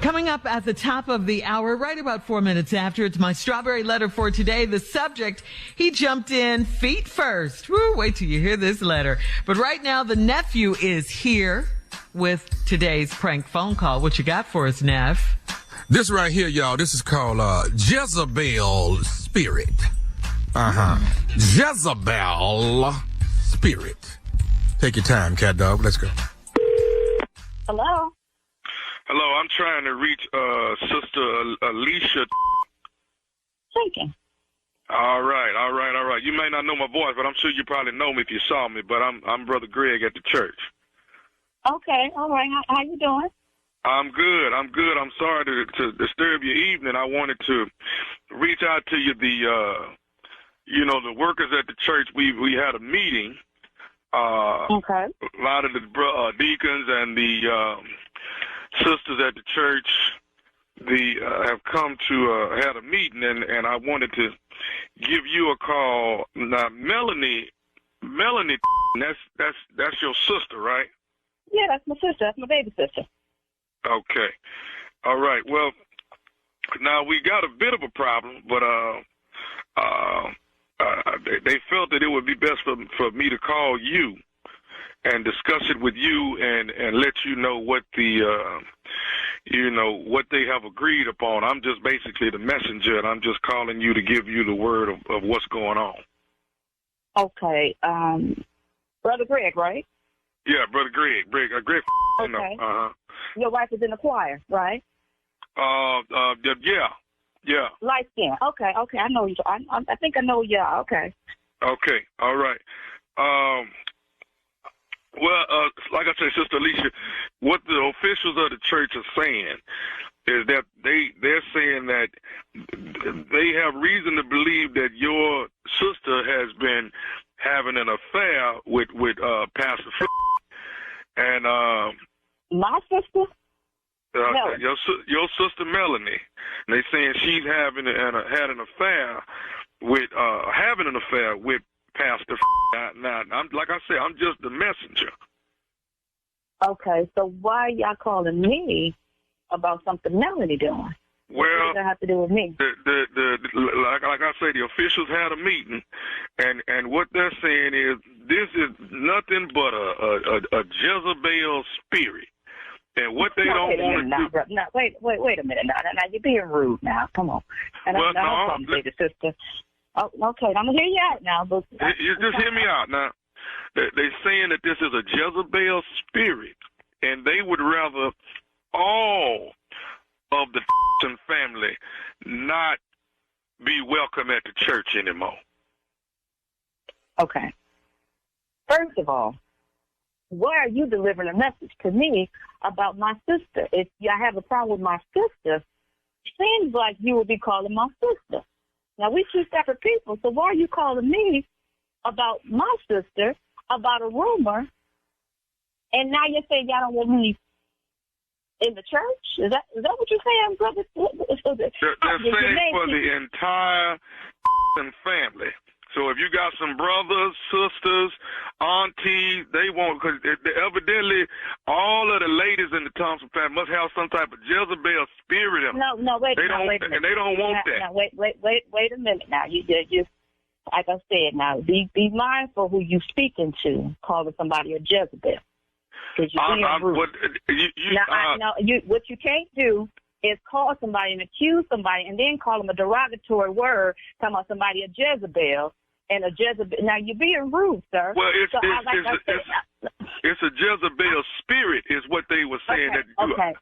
Coming up at the top of the hour, right about 4 minutes after, it's my strawberry letter for today. The subject, he jumped in feet first. Woo, wait till you hear this letter. But right now, the nephew is here with today's prank phone call. What you got for us, Neff? This right here, y'all, this is called Jezebel Spirit. Jezebel Spirit. Take your time, cat dog. Let's go. Hello? Hello, I'm trying to reach Sister Alicia. Speaking. All right. You may not know my voice, but I'm sure you probably know me if you saw me, but I'm Brother Greg at the church. Okay, all right. How you doing? I'm good. I'm sorry to disturb your evening. I wanted to reach out to you. The workers at the church, we had a meeting. Okay. A lot of the deacons and the sisters at the church have come to had a meeting, and I wanted to give you a call. Now, Melanie, that's your sister, right? Yeah, that's my sister. That's my baby sister. Okay. All right. Well, now we got a bit of a problem, but they felt that it would be best for me to call you and discuss it with you and let you know what what they have agreed upon. I'm just basically the messenger, and I'm just calling you to give you the word of what's going on. Okay. Brother Greg, right? Yeah, Brother Greg. Greg. Okay. No. Your wife is in the choir, right? Yeah. Light skin. Okay. I know you. I think I know you. Okay. Okay. All right. Well, like I said, Sister Alicia, what the officials of the church are saying is that they're saying that they have reason to believe that your sister has been having an affair with Pastor and my sister. Your sister Melanie. And they saying she's had an affair with Pastor. Now, I'm like I said, I'm just the messenger. Okay, so why y'all calling me about something Melanie doing? Well, what does that have to do with me? Like I say, the officials had a meeting, and what they're saying is this is nothing but a Jezebel spirit. And what they don't want to do. No, wait a minute. Now you're being rude now. Come on. And well, I'm the sister. Oh, okay, I'm going to hear you out now. But you just hear me out now. They're saying that this is a Jezebel spirit, and they would rather all of the family not be welcome at the church anymore. Okay. First of all, why are you delivering a message to me about my sister? If I have a problem with my sister, it seems like you would be calling my sister. Now, we two separate people, so why are you calling me about my sister, about a rumor, and now you're saying y'all don't want me in the church? Is that what you're saying, brother? They're saying for the entire family. So if you got some brothers, sisters, aunties, they won't, because evidently all of the ladies in the Thompson family must have some type of Jezebel spirit in them. No, wait a minute. And they don't want that. Now, wait a minute now. You like I said, now, be mindful who you speaking to, calling somebody a Jezebel. Because you're being rude. What you can't do is call somebody and accuse somebody and then call them a derogatory word, talking about somebody a Jezebel. And a Jezebel. Now you're being rude, sir. Well, it's a Jezebel spirit, is what they were saying. Okay.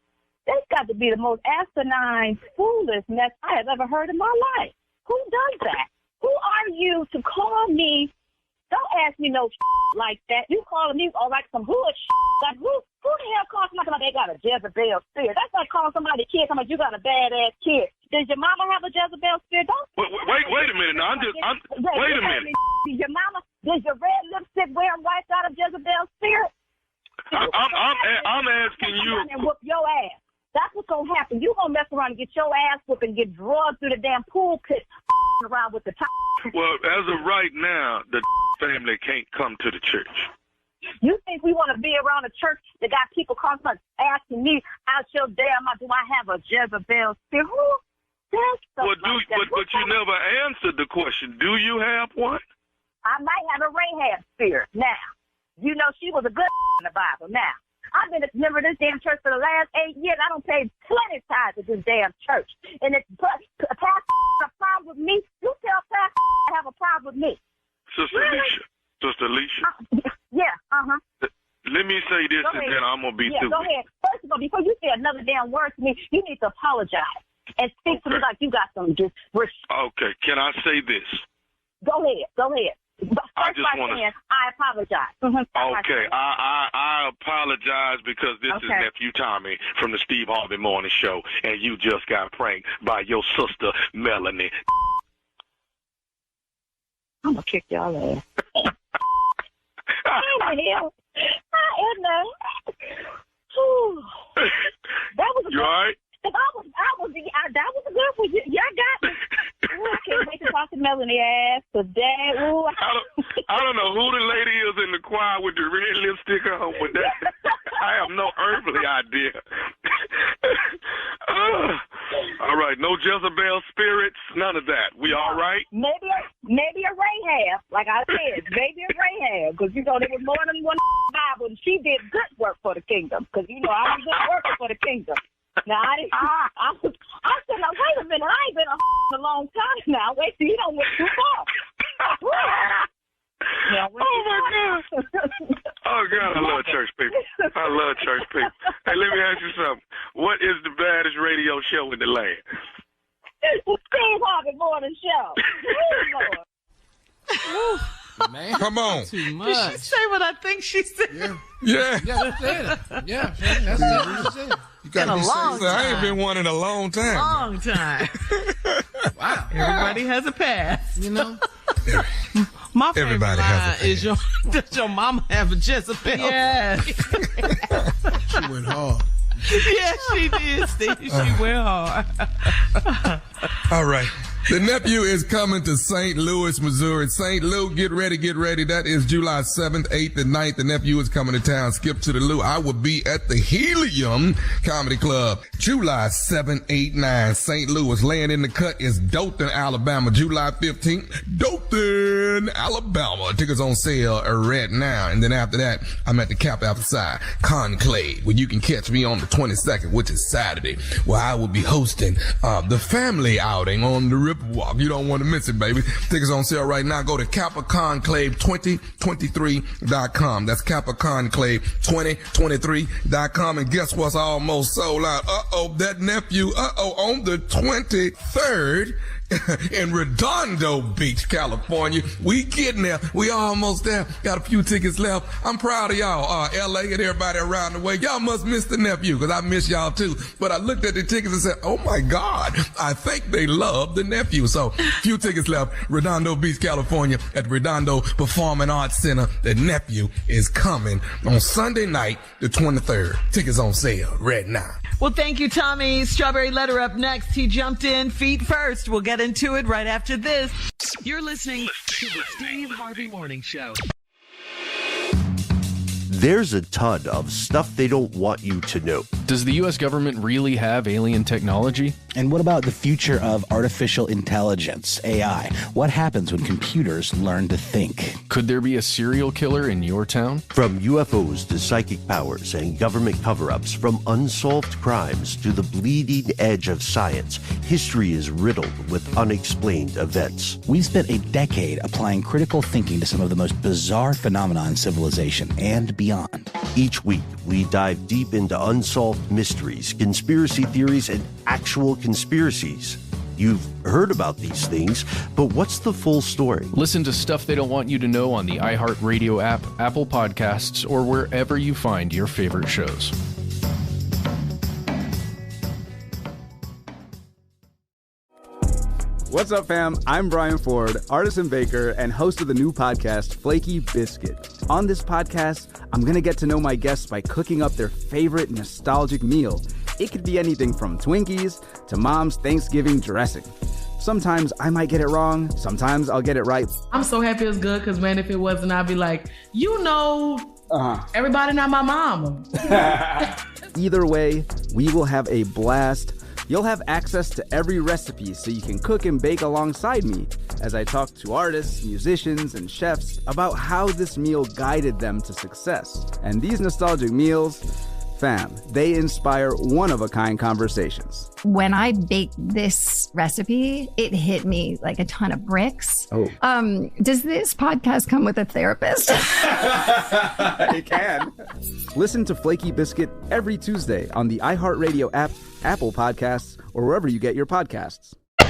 That's got to be the most asinine foolishness I have ever heard in my life. Who does that? Who are you to call me? Don't ask me no like that. You calling me like some hood Like who the hell calls somebody about they got a Jezebel spirit? That's like calling somebody a kid, talking about you got a badass kid. Does your mama have a Jezebel spirit? Wait a minute. Now wait a minute. Your mama, does your red lipstick wearing white got a Jezebel spirit? I'm asking you. And whoop your ass. That's what's gonna happen. You gonna mess around and get your ass whooped and get drugged through the damn pool pit around with the top. Well, as of right now, the family can't come to the church. You think we want to be around a church that got people constantly asking me, out your damn mouth, do I have a Jezebel spirit? But you never answered the question. Do you have one? I might have a Rahab spirit. Now, you know she was a good in the Bible. Now, I've been a member of this damn church for the last 8 years. I don't pay plenty of tithes to this damn church. And if Pastor has a problem with me, you tell Pastor I have a problem with me. Sister Alicia. Yeah, Let me say this, and then I'm going to be through. Go ahead. First of all, before you say another damn word to me, you need to apologize and speak to me like you got some just respect. Okay, can I say this? Go ahead. But I apologize. Okay, I apologize because this is Nephew Tommy from the Steve Harvey Morning Show, and you just got pranked by your sister, Melanie. I'm going to kick y'all ass. right? That was a good one. Y'all got me. Ooh, I can't wait to talk to Melanie ass. Cause Dad, ooh. I don't know who the lady is in the choir with the red lipstick on, but that I have no earthly idea. All right, no Jezebel spirits, none of that. We all right? Maybe a Rahab, like I said, maybe a Rahab, because there was more than one Bible, and she did good work for the kingdom. Because I was good working for the kingdom. Now I said, now wait a minute, I ain't been a long time now. Wait till you don't went too far. Oh my God! Oh God, I love church people. I love church people. Hey, let me ask you something. What is the baddest radio show in the land? Steve Harvey Morning Show. Lord. Man, come on. Too much. Did she say what I think she said? Yeah. That's it. Yeah, that's what she said. You gotta be serious. I ain't been one in a long time. Long time. Wow. Everybody has a past. My favorite Everybody has a is does your mama have a Jezebel? Yes. She went hard. Yes, she did, Steve. She went hard. All right. The nephew is coming to St. Louis, Missouri. St. Louis, get ready. That is July 7th, 8th, and 9th. The nephew is coming to town. Skip to the Lou. I will be at the Helium Comedy Club. July 7th, 8th, 9th. St. Louis. Laying in the cut is Dothan, Alabama. July 15th, Dothan, Alabama. Tickets on sale right now. And then after that, I'm at the Cap Outside Conclave, where you can catch me on the 22nd, which is Saturday, where I will be hosting the family outing on the Walk. You don't want to miss it, baby. Tickets on sale right now. Go to CappaConclave2023.com. That's CappaConclave2023.com. And guess what's almost sold out? That nephew, on the 23rd in Redondo Beach, California. We getting there. We almost there. Got a few tickets left. I'm proud of y'all, LA and everybody around the way. Y'all must miss the nephew, because I miss y'all too. But I looked at the tickets and said, oh my God, I think they love the nephew. So few tickets left. Redondo Beach, California at Redondo Performing Arts Center. The nephew is coming on Sunday night, the 23rd. Tickets on sale right now. Well, thank you, Tommy. Strawberry Letter up next. He jumped in feet first. We'll get into it right after this. You're listening to the Steve Harvey Morning Show. There's a ton of stuff they don't want you to know. Does the U.S. government really have alien technology? And what about the future of artificial intelligence, AI? What happens when computers learn to think? Could there be a serial killer in your town? From UFOs to psychic powers and government cover-ups, from unsolved crimes to the bleeding edge of science, history is riddled with unexplained events. We've spent a decade applying critical thinking to some of the most bizarre phenomena in civilization and beyond. Each week, we dive deep into unsolved mysteries, conspiracy theories, and actual conspiracies. You've heard about these things, but what's the full story? Listen to Stuff They Don't Want You to Know on the iHeartRadio app, Apple Podcasts, or wherever you find your favorite shows. What's up, fam? I'm Brian Ford, artist and baker, and host of the new podcast, Flaky Biscuit. On this podcast, I'm going to get to know my guests by cooking up their favorite nostalgic meal. It could be anything from Twinkies to Mom's Thanksgiving dressing. Sometimes I might get it wrong. Sometimes I'll get it right. I'm so happy it's good because, man, if it wasn't, I'd be like, everybody not my mama. Either way, we will have a blast. You'll have access to every recipe so you can cook and bake alongside me as I talk to artists, musicians, and chefs about how this meal guided them to success. And these nostalgic meals, fam, they inspire one-of-a-kind conversations. When I baked this recipe, it hit me like a ton of bricks. Oh. Does this podcast come with a therapist? It can. Listen to Flaky Biscuit every Tuesday on the iHeartRadio app, Apple Podcasts, or wherever you get your podcasts. All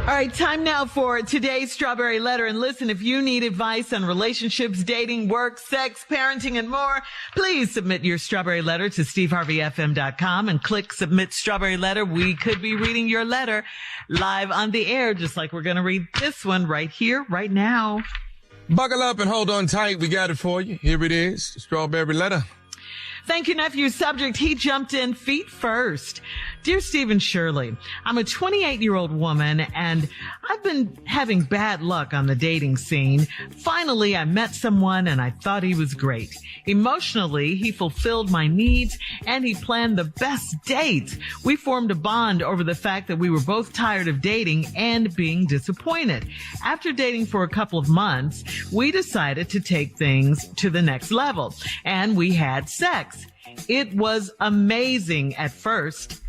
right, time now for today's Strawberry Letter. And listen, if you need advice on relationships, dating, work, sex, parenting, and more, please submit your Strawberry Letter to steveharveyfm.com and click Submit Strawberry Letter. We could be reading your letter live on the air, just like we're going to read this one right here, right now. Buckle up and hold on tight. We got it for you. Here it is, Strawberry Letter. Thank you, nephew. Subject, he jumped in feet first. Dear Stephen Shirley, I'm a 28-year-old woman, and I've been having bad luck on the dating scene. Finally, I met someone, and I thought he was great. Emotionally, he fulfilled my needs, and he planned the best dates. We formed a bond over the fact that we were both tired of dating and being disappointed. After dating for a couple of months, we decided to take things to the next level, and we had sex. It was amazing at first.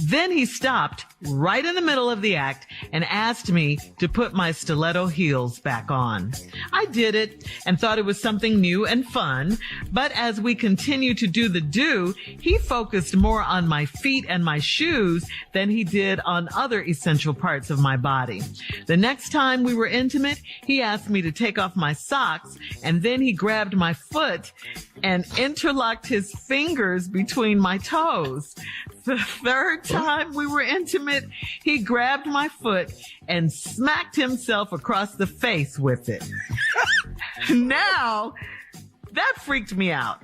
Then he stopped right in the middle of the act and asked me to put my stiletto heels back on. I did it and thought it was something new and fun, but as we continued to do the do, he focused more on my feet and my shoes than he did on other essential parts of my body. The next time we were intimate, he asked me to take off my socks, and then he grabbed my foot and interlocked his fingers between my toes. The third time we were intimate, he grabbed my foot and smacked himself across the face with it. Now, that freaked me out,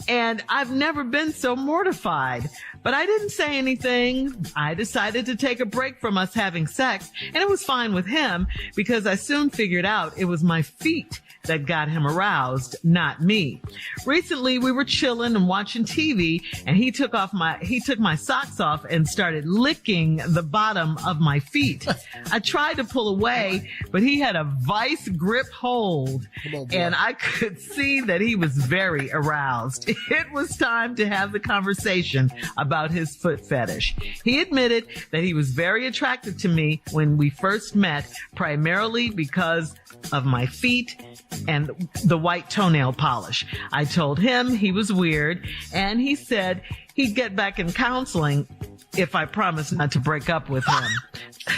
and I've never been so mortified. But I didn't say anything. I decided to take a break from us having sex, and it was fine with him because I soon figured out it was my feet that got him aroused, not me. Recently, we were chilling and watching TV, and he took my socks off and started licking the bottom of my feet. I tried to pull away, but he had a vice grip hold, and I could see that he was very aroused. It was time to have the conversation about his foot fetish. He admitted that he was very attracted to me when we first met, primarily because of my feet and the white toenail polish. I told him he was weird, and he said he'd get back in counseling if I promised not to break up with him.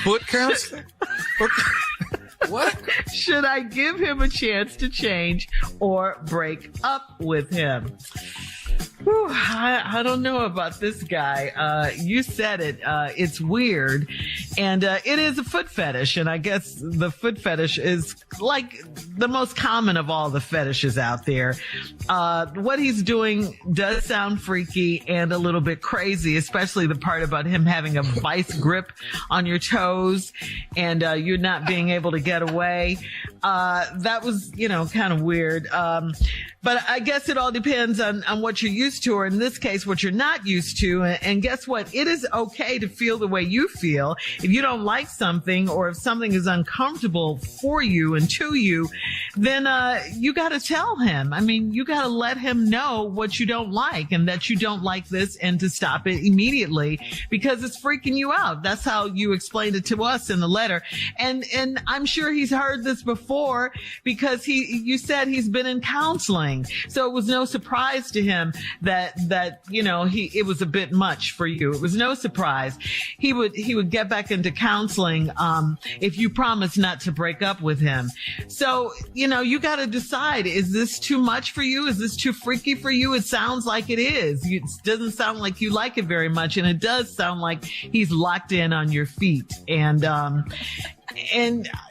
Foot counseling? What? Should I give him a chance to change or break up with him? Whew, I don't know about this guy. You said it. It's weird. And it is a foot fetish. And I guess the foot fetish is like the most common of all the fetishes out there. What he's doing does sound freaky and a little bit crazy, especially the part about him having a vice grip on your toes and you not being able to get away. That was, kind of weird. But I guess it all depends on what you're used to, or in this case, what you're not used to. And guess what? It is okay to feel the way you feel. If you don't like something, or if something is uncomfortable for you and to you, then you got to tell him. I mean, you got to let him know what you don't like and that you don't like this, and to stop it immediately because it's freaking you out. That's how you explained it to us in the letter. And I'm sure he's heard this before because you said he's been in counseling. So it was no surprise to him that it was a bit much for you. It was no surprise. He would get back into counseling if you promised not to break up with him. So, you got to decide, is this too much for you? Is this too freaky for you? It sounds like it is. It doesn't sound like you like it very much, and it does sound like he's locked in on your feet. And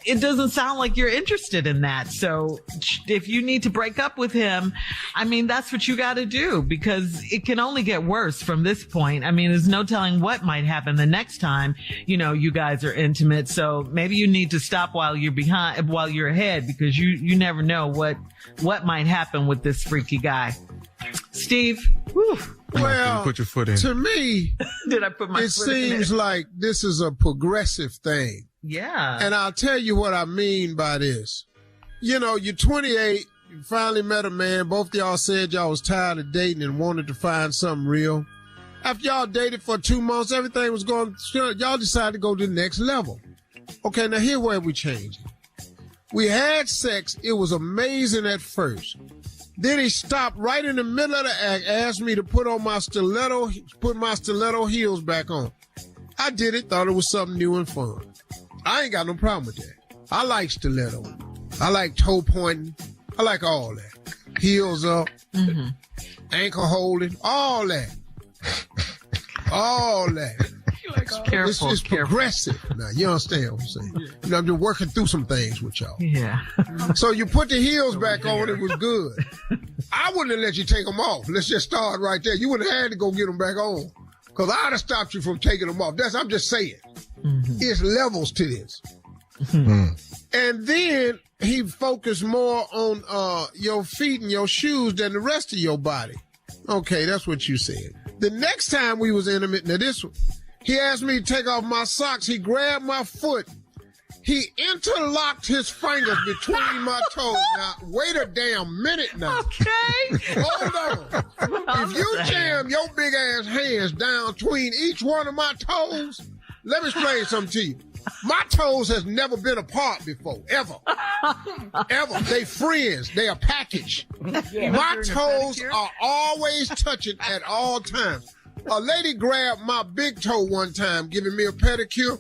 it doesn't sound like you're interested in that. So if you need to break up with him, I mean, that's what you got to do, because it can only get worse from this point. I mean, there's no telling what might happen the next time, you guys are intimate. So maybe you need to stop while you're ahead, because you never know what might happen with this freaky guy. Steve? Whew. Well, put your foot in. To me, did I put my it foot in seems like this is a progressive thing. Yeah. And I'll tell you what I mean by this. You're 28, you finally met a man. Both of y'all said y'all was tired of dating and wanted to find something real. After y'all dated for 2 months, everything was going, y'all decided to go to the next level. Okay, now here where we changing. We had sex. It was amazing at first. Then he stopped right in the middle of the act, asked me to put my stiletto heels back on. I did it, thought it was something new and fun. I ain't got no problem with that. I like stiletto. I like toe pointing. I like all that. Heels up, ankle holding, all that. All that. Careful, it's progressive. Now, you understand what I'm saying? Yeah. I've been working through some things with y'all. Yeah. So you put the heels back on, it was good. I wouldn't have let you take them off. Let's just start right there. You wouldn't have had to go get them back on. Because I'd have stopped you from taking them off. I'm just saying. Mm-hmm. It's levels to this. Mm-hmm. And then he focused more on your feet and your shoes than the rest of your body. Okay, that's what you said. The next time we was intimate, now this one, he asked me to take off my socks. He grabbed my foot. He interlocked his fingers between my toes. Now, wait a damn minute now. Okay. Hold on. If you jam your big ass hands down between each one of my toes, let me explain something to you. My toes has never been apart before, ever. Ever. They friends. They a package. My toes are always touching at all times. A lady grabbed my big toe one time, giving me a pedicure,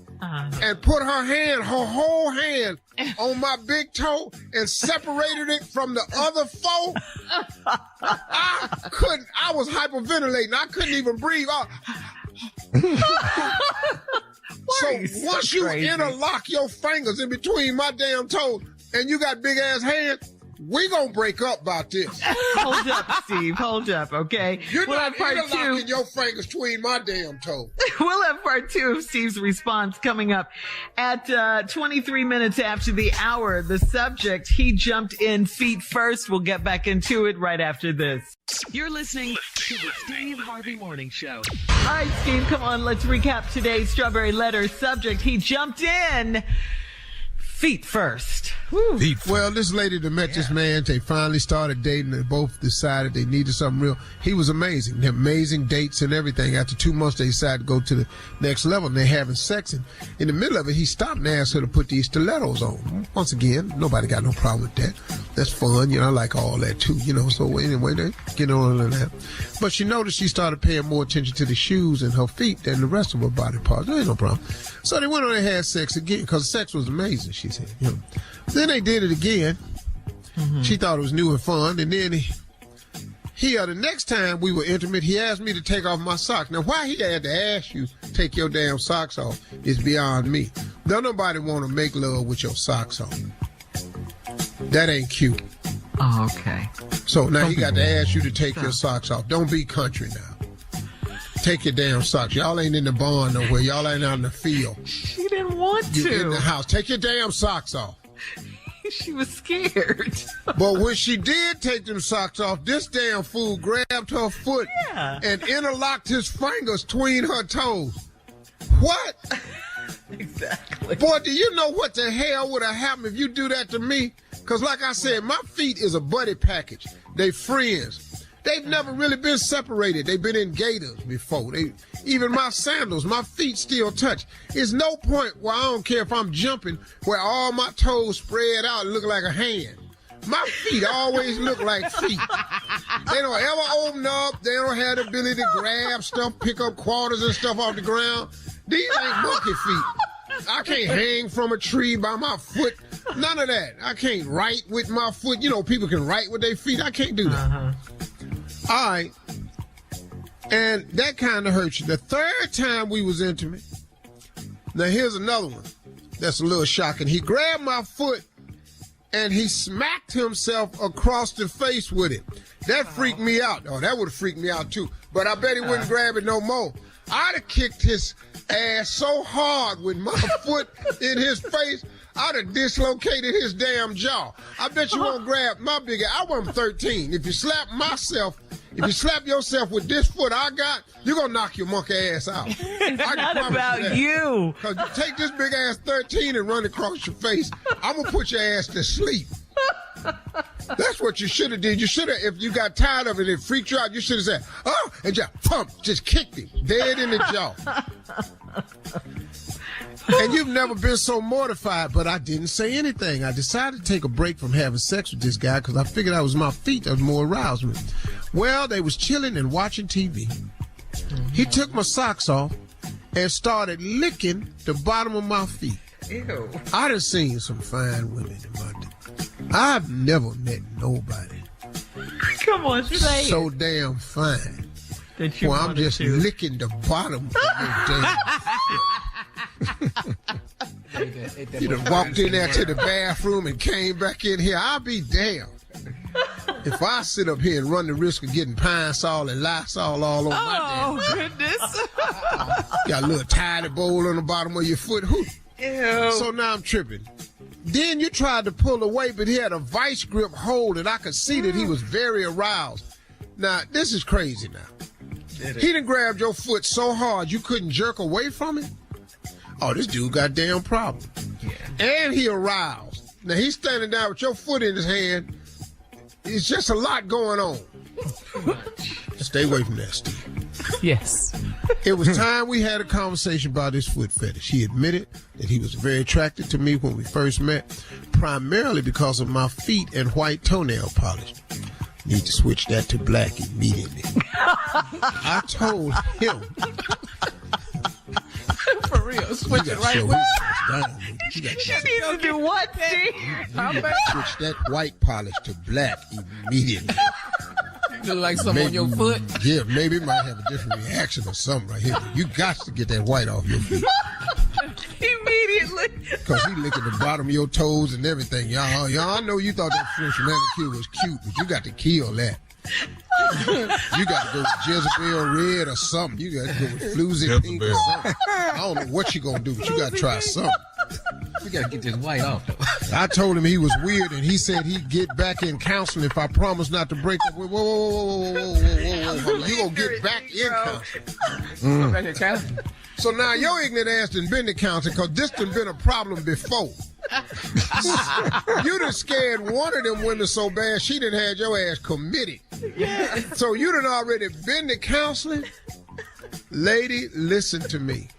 and put her whole hand on my big toe and separated it from the other four. I was hyperventilating. I couldn't even breathe. So once you interlock your fingers in between my damn toes and you got big ass hands, we gonna break up about this. Hold up, Steve. Hold up, okay? You're not interlocking your fingers between my damn toes. We'll have part 2 of Steve's response coming up at 23 minutes after the hour. The subject, he jumped in feet first. We'll get back into it right after this. You're listening to the Steve Harvey Morning Show. All right, Steve, come on. Let's recap today's Strawberry Letter subject. He jumped in feet first. Well, this lady that met this man, they finally started dating. They both decided they needed something real. He was amazing. They had amazing dates and everything. After 2 months, they decided to go to the next level, and they're having sex. And in the middle of it, he stopped and asked her to put these stilettos on. Once again, nobody got no problem with that. That's fun. I like all that, too. So anyway, they get on and that. But she noticed she started paying more attention to the shoes and her feet than the rest of her body parts. There ain't no problem. So they went on and had sex again, because sex was amazing, she said. Then they did it again. Mm-hmm. She thought it was new and fun. And then the next time we were intimate, he asked me to take off my socks. Now, why he had to ask you to take your damn socks off is beyond me. Don't nobody want to make love with your socks on. That ain't cute. Oh, okay. So now he got to ask you to take your socks off. Don't be country now. Take your damn socks. Y'all ain't in the barn nowhere. Y'all ain't out in the field. She didn't want to. You in the house. Take your damn socks off. She was scared. But when she did take them socks off, this damn fool grabbed her foot and interlocked his fingers between her toes. What? Exactly. Boy, do you know what the hell would have happened if you do that to me? Because like I said, my feet is a buddy package. They friends. They've never really been separated. They've been in gaiters before. Even my sandals, my feet still touch. There's no point where I don't care if I'm jumping where all my toes spread out and look like a hand. My feet always look like feet. They don't ever open up. They don't have the ability to grab stuff, pick up quarters and stuff off the ground. These ain't monkey feet. I can't hang from a tree by my foot. None of that. I can't write with my foot. People can write with their feet. I can't do that. Uh-huh. All right. And that kind of hurts you. The third time we was intimate, now here's another one that's a little shocking. He grabbed my foot and he smacked himself across the face with it. That freaked me out. Oh, that would have freaked me out too. But I bet he wouldn't grab it no more. I'd have kicked his ass so hard with my foot in his face, I'd have dislocated his damn jaw. I bet you won't grab my big ass. I wasn't 13. If you slap yourself with this foot I got, you're going to knock your monkey ass out. It's not about you. Because take this big ass 13 and run across your face. I'm going to put your ass to sleep. That's what you should have did. You should have, if you got tired of it and it freaked you out, you should have said, oh, and just kicked him dead in the jaw. And you've never been so mortified, but I didn't say anything. I decided to take a break from having sex with this guy because I figured that was my feet that was more aroused me. Well, they was chilling and watching TV. Mm-hmm. He took my socks off and started licking the bottom of my feet. Ew. I done seen some fine women in my day. I've never met nobody. Come on, say so damn fine. That you I'm just licking the bottom of your damn You done walked in there to the bathroom and came back in here. I'll be damned. if I sit up here and run the risk of getting Pine Sol and Lysol all over my damn Oh, goodness. got a little tiny bowl on the bottom of your foot. Ew. So now I'm tripping. Then you tried to pull away, but he had a vice grip hold, and I could see that he was very aroused. Now, this is crazy now. He done grabbed your foot so hard you couldn't jerk away from it? Oh, this dude got damn problem. Yeah. And he aroused. Now, he's standing down with your foot in his hand. It's just a lot going on. Stay away from that, Steve. Yes. It was time we had a conversation about his foot fetish. He admitted that he was very attracted to me when we first met, primarily because of my feet and white toenail polish. Need to switch that to black immediately. I told him. For real, switch it right away. You need to do what, Steve? Switch that white polish to black immediately. You look like something on your foot? Yeah, maybe it might have a different reaction or something right here. You got to get that white off your feet. Immediately. Because he licking the bottom of your toes and everything. Y'all, I know you thought that French manicure was cute, but you got to kill that. You got to go with Jezebel Red or something. You got to go with Floozy Pink or something. I don't know what you going to do, but you got to try something. We got to get this white off, though. I told him he was weird, and he said he'd get back in counseling if I promised not to break up with. Whoa. You going to get back in counseling. So now your ignorant ass done been to counseling because this done been a problem before. You done scared one of them women so bad she done had your ass committed. Yeah. So you done already been to counseling? Lady, listen to me.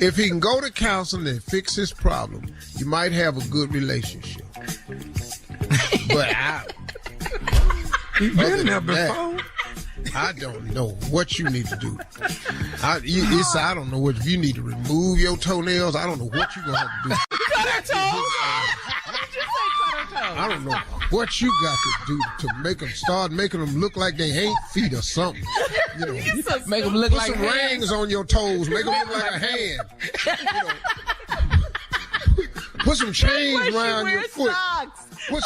If he can go to counseling and fix his problem, you might have a good relationship. But You've been there before. I don't know what you need to do. I don't know if you need to remove your toenails. I don't know what you're going to have to do. Cut her toes? Did you say cut her toes? I don't know what you got to do to start making them look like they ain't feet or something. You know, make them look put like some rings on your toes. Make them look like a hand. You know, put some chains around your foot. Put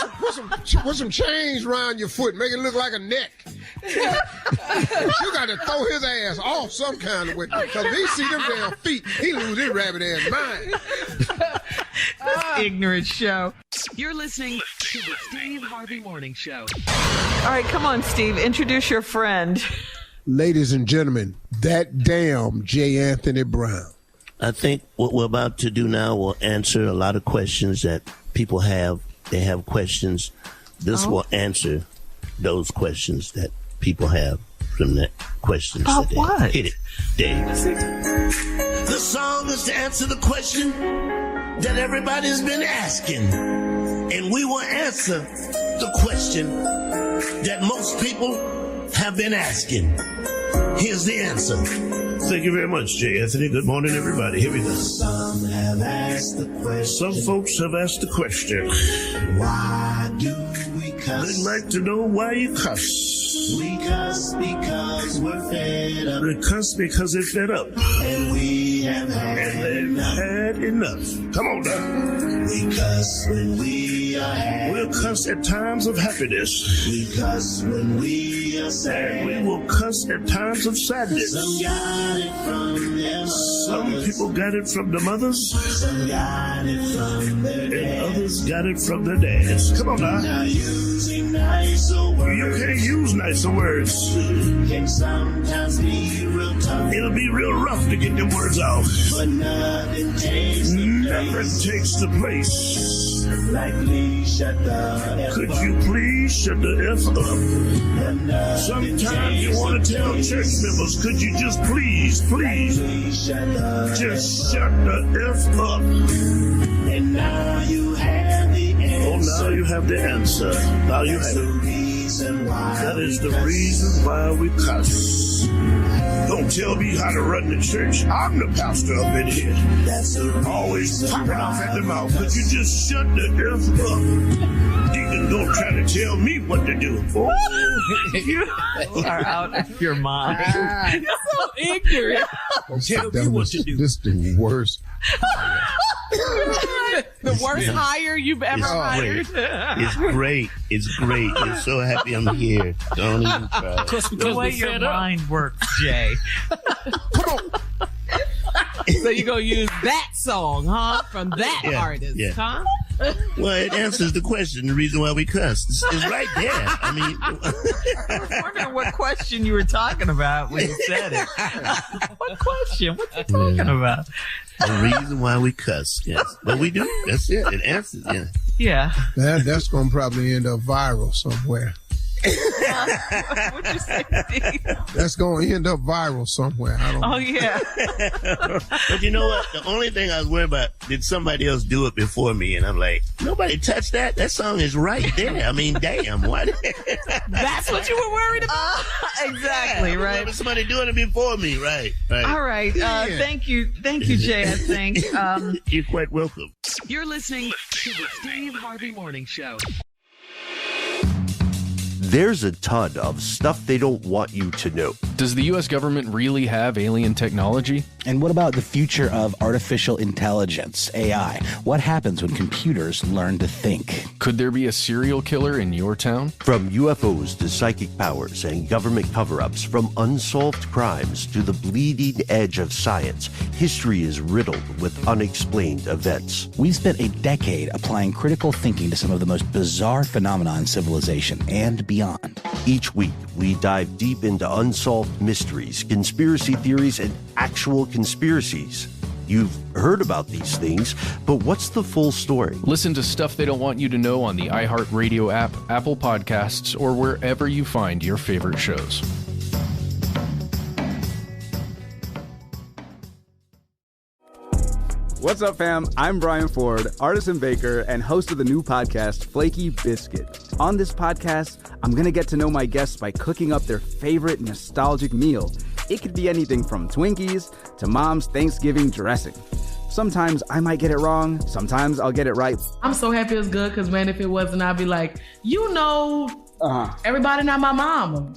some chains around your foot. Make it look like a neck. You got to throw his ass off some kind of way. Because if he see them damn feet, he lose his rabbit ass mind. This ignorant show. You're listening to the Steve Harvey Morning Show. All right, come on, Steve. Introduce your friend. Ladies and gentlemen, that damn J. Anthony Brown. I think what we're about to do now will answer a lot of questions that people have. They have questions. This will answer those questions that people have from that questions. About what? Hit it, Dave. The song is to answer the question that everybody's been asking. And we will answer the question that most people have been asking. Here's the answer. Thank you very much, J. Anthony. Good morning, everybody. Here we go. Some have asked the question. Some folks have asked the question. Why do we cuss? They'd like to know why you cuss. We cuss because we're fed up. They cuss because they're fed up. And we have had enough. Come on now. We cuss when we are happy. We'll cuss at times of happiness. We cuss when we are sad. We will cuss at times of sadness. Some got it from their mothers. Some people got it from the mothers. Some got it from their dads. And others got it from their dads. Come on now. Now using nicer words. You can't use nicer words. Can sometimes be real tough. It'll be real rough to get them words out. But nothing takes the place. Like please shut the F up. Could you please shut the F up? Sometimes you want to tell church members, could you just please just shut the F up? And now you have the answer. Oh, now you have the answer. Now you have the reason why. That is the reason why we cuss. Don't tell me how to run the church. I'm the pastor up in here. That's always popping off at the mouth. Could you just shut the F up? Deacon, don't try to tell me what to do. You are out of your mind. You're so ignorant. Tell me what to do. This is the worst. The worst hire you've ever hired. It's great. It's great. I'm so happy I'm here. Don't even try. The way your mind works, Jay. So you're going to use that song, huh? From that artist, huh? Well, it answers the question, the reason why we cuss. It's right there. I mean, I was wondering what question you were talking about when you said it. What question? What's he talking about? The reason why we cuss, yes. But we do. That's it. It answers, Yeah. That's going to probably end up viral somewhere. What'd you say, Steve? That's going to end up viral somewhere. I don't know. Oh, yeah. But you know what? The only thing I was worried about, did somebody else do it before me? And I'm like, nobody touched that. That song is right there. I mean, damn. What? That's what you were worried about? Exactly, right. Remember somebody doing it before me. Right. All right. Thank you, Jay, I think. You're quite welcome. You're listening to the Steve Harvey Morning Show. There's a ton of stuff they don't want you to know. Does the U.S. government really have alien technology? And what about the future of artificial intelligence, AI? What happens when computers learn to think? Could there be a serial killer in your town? From UFOs to psychic powers and government cover-ups, from unsolved crimes to the bleeding edge of science, history is riddled with unexplained events. We've spent a decade applying critical thinking to some of the most bizarre phenomena in civilization and beyond. Each week, we dive deep into unsolved mysteries, conspiracy theories, and actual conspiracies. You've heard about these things, but what's the full story? Listen to Stuff They Don't Want You to Know on the iHeartRadio app, Apple Podcasts, or wherever you find your favorite shows. What's up, fam? I'm Brian Ford, artist and baker, and host of the new podcast, Flaky Biscuit. On this podcast, I'm going to get to know my guests by cooking up their favorite nostalgic meal. It could be anything from Twinkies to Mom's Thanksgiving dressing. Sometimes I might get it wrong. Sometimes I'll get it right. I'm so happy it's good because, man, if it wasn't, I'd be like, everybody not my mama.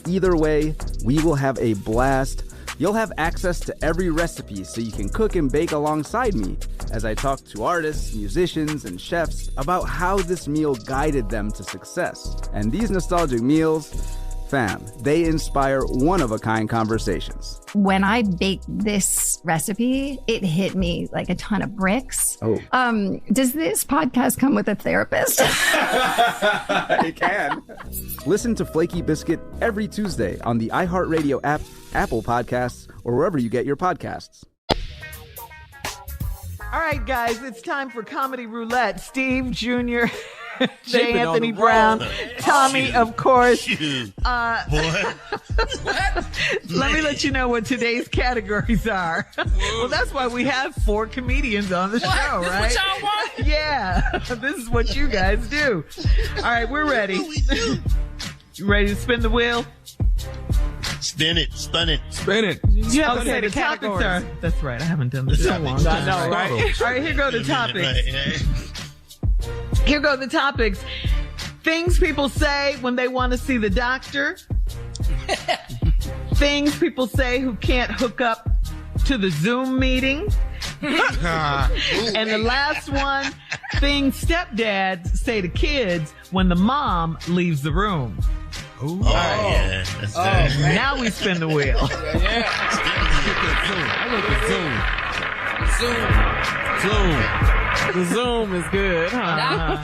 Either way, we will have a blast. You'll have access to every recipe so you can cook and bake alongside me as I talk to artists, musicians, and chefs about how this meal guided them to success. And these nostalgic meals, fam, they inspire one-of-a-kind conversations. When I baked this recipe, it hit me like a ton of bricks. Oh. Does this podcast come with a therapist? It can. Listen to Flaky Biscuit every Tuesday on the iHeartRadio app, Apple Podcasts, or wherever you get your podcasts. All right, guys, it's time for Comedy Roulette. Steve Jr., J. Anthony Brown, Tommy, of course. Boy. Let me let you know what today's categories are. Well, that's why we have 4 comedians on the show, right? This what y'all want? Yeah, this is what you guys do. All right, we're ready. You ready to spin the wheel? Spin it. You have to say the topics are. That's right. I haven't done this in a long time. I know, right? All right, here go the topics. Here go the topics. Things people say when they want to see the doctor. Things people say who can't hook up to the Zoom meeting. And the last one, things stepdads say to kids when the mom leaves the room. Ooh. Oh, yeah. That's now we spin the wheel. The Zoom is good, huh?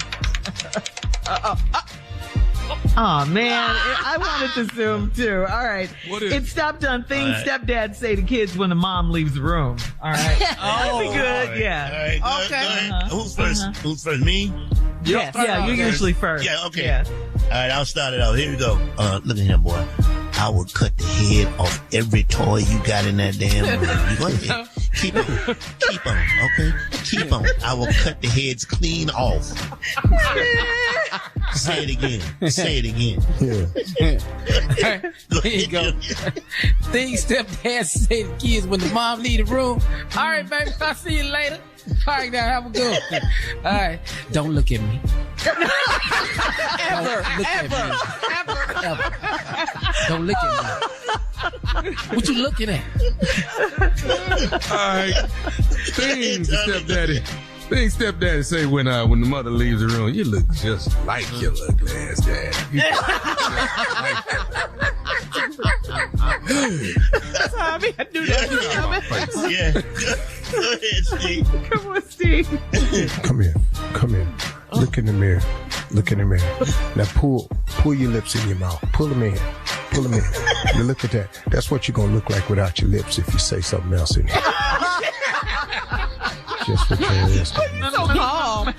Oh, man. I wanted to Zoom, too. All right. It stopped on things stepdads say to kids when the mom leaves the room. All right. That'd be good. Right. Yeah. All right, okay. Who's first? Who's first? Me? Yes. Yeah, you're usually first. Yeah, okay. Yeah. All right, I'll start it out. Here we go. Look at him, boy. I will cut the head off every toy you got in that damn room. You go ahead. Keep on, okay? Keep on. I will cut the heads clean off. Say it again. Yeah. There you go. Things stepdads say to kids when the mom leave the room. All right, baby, I'll see you later. All right, now have a good one. All right, don't look at me. Ever. Don't look at me. What you looking at? All right. Things stepdaddy Things Stepdad say when the mother leaves the room, you look just like your ugly ass dad. Tommy, I do that. Yeah. Go ahead, Steve. Come on, Steve. Come here. Look in the mirror. Now pull your lips in your mouth. Pull them in. Now look at that. That's what you're gonna look like without your lips if you say something else in here. Just for curiosity. So calm.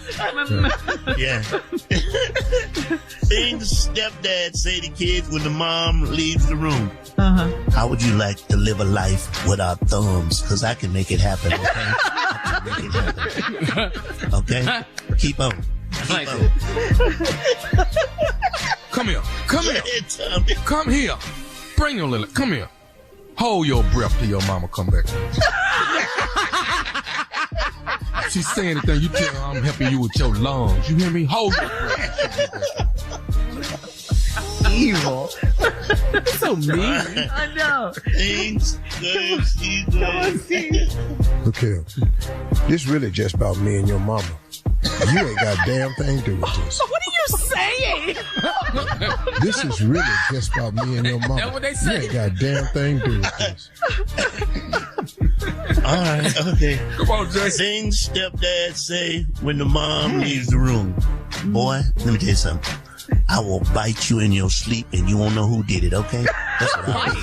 Yeah. Things Stepdad say to kids when the mom leaves the room. How would you like to live a life without thumbs? Because I can make it happen, okay? Okay? Keep on. Come here. Come here. Bring your little. Come here. Hold your breath till your mama come back. If she say anything, you tell her I'm helping you with your lungs. You hear me? Hold your breath. Evil. So mean. I know. Things good, Steve. Look here. This really just about me and your mama. You ain't got a damn thing to do with this. What are you saying? This is really just about me and your mama. That's what they say. You ain't got a damn thing to do with this. All right, okay. Come on, Jay. Things Stepdad say when the mom leaves the room. Boy, let me tell you something. I will bite you in your sleep and you won't know who did it, okay? That's what I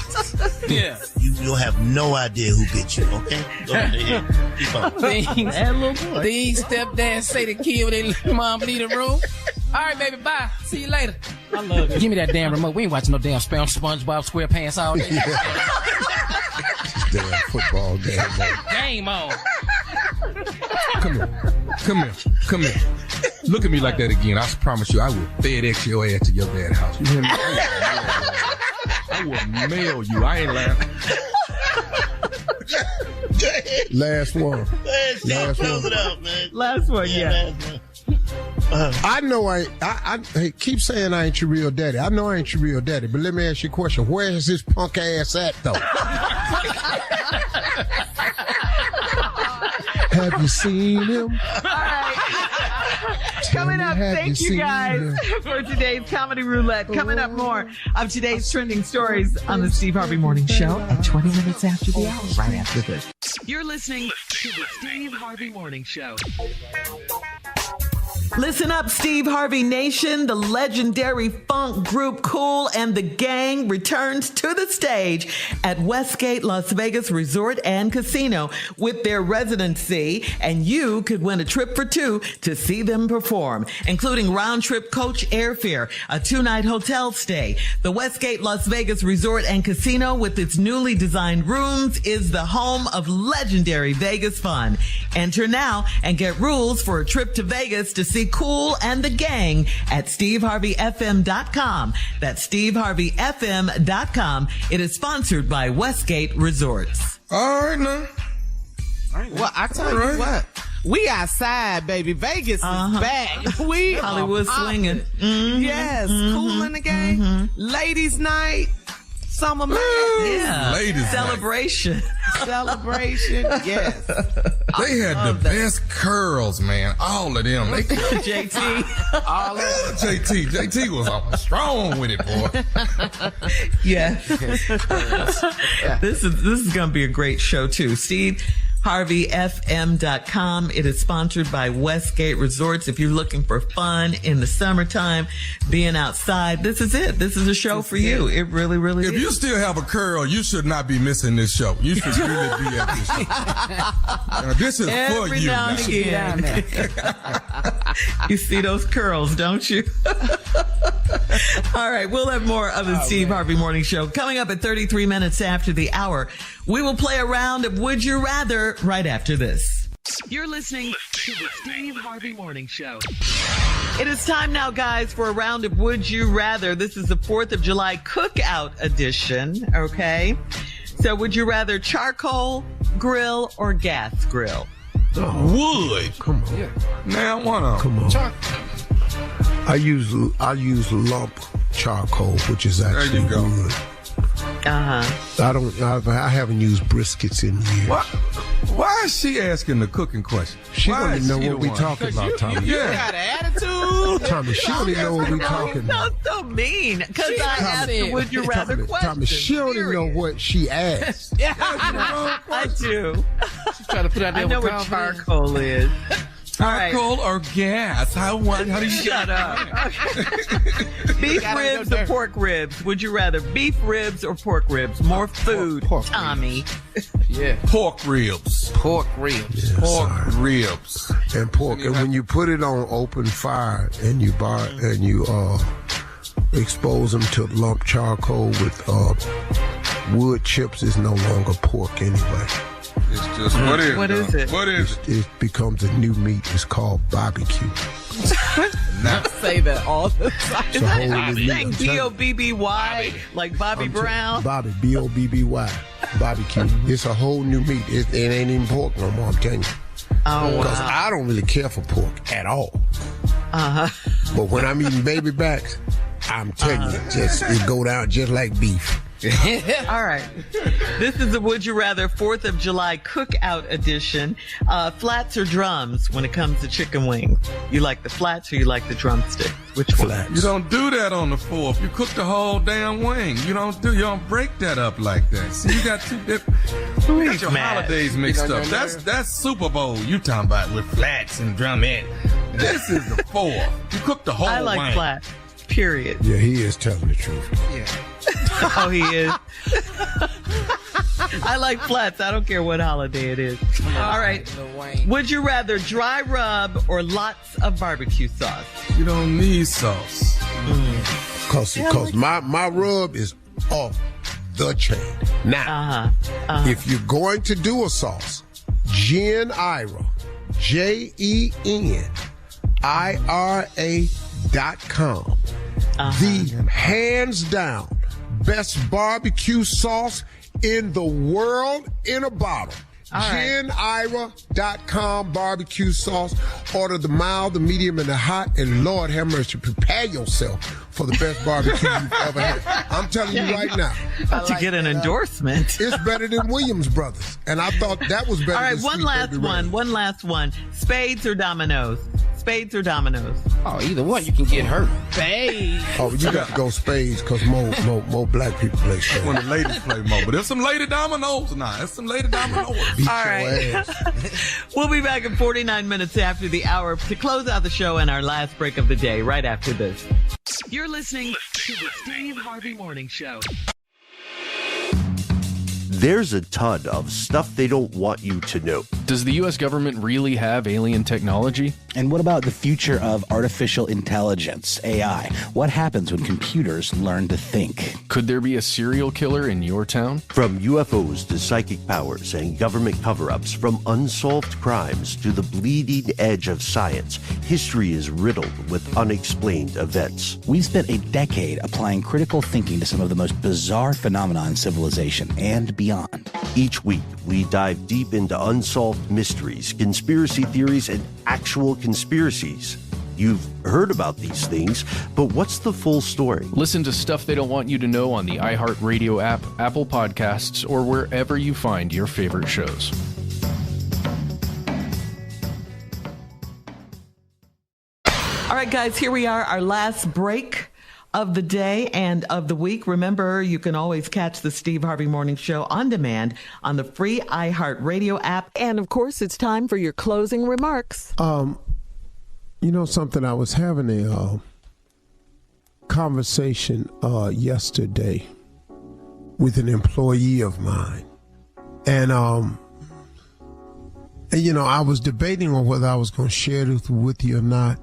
do. Yeah. You'll have no idea who bit you, okay? Go ahead. Keep on. Things Stepdad say to kid when they mom leave the room. All right, baby, bye. See you later. I love it. Give me that damn remote. We ain't watching no damn SpongeBob SquarePants all day. Damn football game. Game on. Come here. Look at me like that again. I promise you, I will FedEx your ass to your dad's house. You hear me? I will mail you. I ain't laughing. Last one. Last one, yeah. I know I keep saying I ain't your real daddy. I know I ain't your real daddy, but let me ask you a question. Where is this punk ass at, though? Have you seen him? All right. Coming up, thank you guys for today's Comedy Roulette. Coming up, more of today's trending stories on the Steve Harvey Morning Show at 20 minutes after the hour, right after this. You're listening to the Steve Harvey Morning Show. Listen up, Steve Harvey Nation. The legendary funk group Kool and the Gang returns to the stage at Westgate Las Vegas Resort and Casino with their residency, and you could win a trip for two to see them perform, including round-trip coach airfare, a 2-night hotel stay. The Westgate Las Vegas Resort and Casino, with its newly designed rooms, is the home of legendary Vegas fun. Enter now and get rules for a trip to Vegas to see Kool and the Gang at SteveHarveyFM.com. That's SteveHarveyFM.com. It is sponsored by Westgate Resorts. All right, now. Well, I tell you what. We outside, baby. Vegas is back. We Hollywood swinging. Mm-hmm. Yes. Kool and the Gang. Ladies' night. Summer madness. Yeah. Ladies' celebration. Celebration. Yes. They had the best curls, man. All of them. JT. All of them. JT was strong with it, boy. Yeah. This is going to be a great show too. SteveHarveyFM.com. It is sponsored by Westgate Resorts. If you're looking for fun in the summertime, being outside, this is it. This is a show for you. It really, really is. If you still have a curl, you should not be missing this show. You should really be at this show. Now, this is every for you. Now and again. You see those curls, don't you? All right, we'll have more of the Steve Harvey Morning Show coming up at 33 minutes after the hour. We will play a round of Would You Rather right after this. You're listening to the Steve Harvey Morning Show. It is time now, guys, for a round of Would You Rather. This is the 4th of July cookout edition, okay? So would you rather charcoal grill or gas grill? Wood. Come on. Yeah. Now, one of them. Come on. I use lump charcoal, which is actually wood. I haven't used briskets in years. Why is she asking the cooking question? She don't even know what we talking about, Tommy. You got an attitude. Tommy, she don't even know what we talking about. That's so mean. Because I asked the would you rather question. Tommy, she don't even know what she asked. I do. She's trying to put out there. I know what charcoal is. Charcoal or gas? How do you shut up? Beef ribs or pork ribs? Would you rather beef ribs or pork ribs? More food, Tommy. Yeah, pork ribs. Pork ribs. Yeah, pork ribs. And pork. And when you put it on open fire and you expose them to lump charcoal with wood chips, is no longer pork anyway. It's just what is it? What is it? It becomes a new meat. It's called barbecue. Not say that all the time. Is that saying B-O-B-B-Y? Like Bobby Brown? Bobby, B-O-B-B-Y. Barbecue. It's a whole new meat. It ain't even pork no more, I'm telling you. Oh, wow. Because I don't really care for pork at all. But when I'm eating baby backs, I'm telling you, it go down just like beef. All right. This is the Would You Rather 4th of July Cookout Edition. Flats or drums when it comes to chicken wings? You like the flats or you like the drumsticks? Which one? Flats. You don't do that on the 4th. You cook the whole damn wing. You don't break that up like that. See, you got two different. You got your holidays mixed up. That's Super Bowl you talking about with flats and drumette. This is the 4th. You cook the whole wing. I like flats. Period. Yeah, he is telling the truth. Yeah. Oh, he is. I like flats. I don't care what holiday it is. All right. Would you rather dry rub or lots of barbecue sauce? You don't need sauce. Cause my rub is off the chain. Now, if you're going to do a sauce, Jen Ira, JENIRA.com. The hands down best barbecue sauce in the world in a bottle. JenIra.com barbecue sauce. Order the mild, the medium, and the hot. And Lord have mercy, prepare yourself for the best barbecue you've ever had. I'm telling you right now. About to get an endorsement. It's better than Williams Brothers. And I thought that was better. All right, than one last one. Spades or dominoes? Spades or dominoes? Oh, either one, you can get hurt. Spades. Oh, you got to go spades because more black people play spades. When the ladies play more. But there's some lady dominoes now. There's some lady dominoes. Beat All right. We'll be back in 49 minutes after the hour to close out the show and our last break of the day right after this. You're listening to the Steve Harvey Morning Show. There's a ton of stuff they don't want you to know. Does the U.S. government really have alien technology? And what about the future of artificial intelligence, AI? What happens when computers learn to think? Could there be a serial killer in your town? From UFOs to psychic powers and government cover-ups, from unsolved crimes to the bleeding edge of science, history is riddled with unexplained events. We've spent a decade applying critical thinking to some of the most bizarre phenomena in civilization and beyond. Each week, we dive deep into unsolved mysteries, conspiracy theories, and actual conspiracies. You've heard about these things, but what's the full story? Listen to Stuff They Don't Want You to Know on the iHeartRadio app, Apple Podcasts, or wherever you find your favorite shows. All right, guys, here we are, our last break of the day and of the week. Remember, you can always catch the Steve Harvey Morning Show on demand on the free iHeartRadio app. And, of course, it's time for your closing remarks. You know something? I was having a conversation yesterday with an employee of mine. And, you know, I was debating on whether I was going to share this with you or not.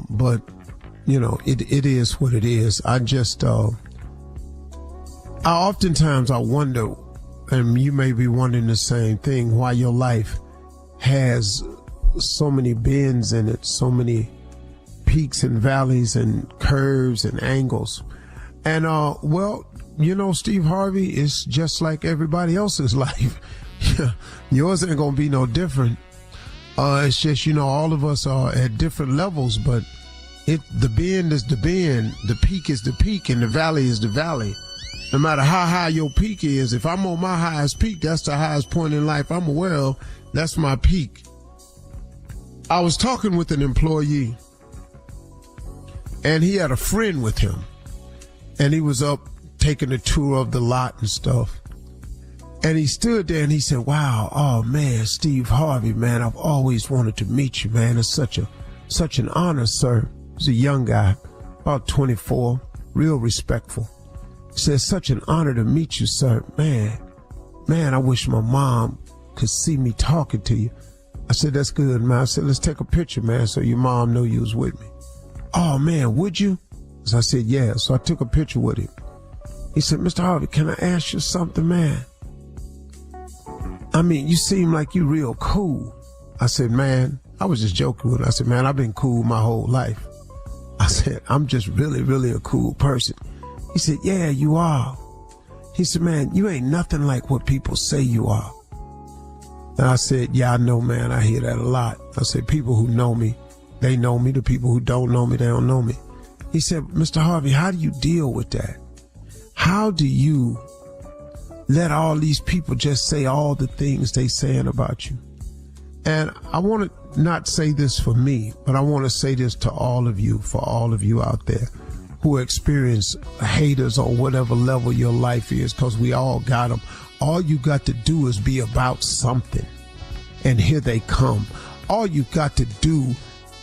But you know, it is what it is. I oftentimes wonder, and you may be wondering the same thing, why your life has so many bends in it, so many peaks and valleys and curves and angles. And, well, you know, Steve Harvey is just like everybody else's life. Yours ain't going to be no different. It's just, you know, all of us are at different levels, but the bend is the bend, the peak is the peak, and the valley is the valley. No matter how high your peak is, if I'm on my highest peak, that's the highest point in life I'm aware of. That's my peak. I was talking with an employee, and he had a friend with him, and he was up taking a tour of the lot and stuff. And he stood there and he said, wow, oh man, Steve Harvey, man, I've always wanted to meet you, man. It's such an honor, sir. He's a young guy, about 24, real respectful. He said, such an honor to meet you, sir. Man, I wish my mom could see me talking to you. I said, that's good, man. I said, let's take a picture, man, so your mom know you was with me. Oh man, would you? So I said, yeah. So I took a picture with him. He said, Mr. Harvey, can I ask you something, man? I mean, you seem like you real cool. I said, man, I was just joking with him. I said, man, I've been cool my whole life. I said, I'm just really, really a cool person. He said, yeah, you are. He said, man, you ain't nothing like what people say you are. And I said, yeah, I know, man. I hear that a lot. I said, people who know me, they know me. The people who don't know me, they don't know me. He said, Mr. Harvey, how do you deal with that? How do you let all these people just say all the things they saying about you? And I want to not say this for me, but I want to say this to all of you, for all of you out there who experience haters on whatever level your life is, because we all got them. All you got to do is be about something, and here they come. All you got to do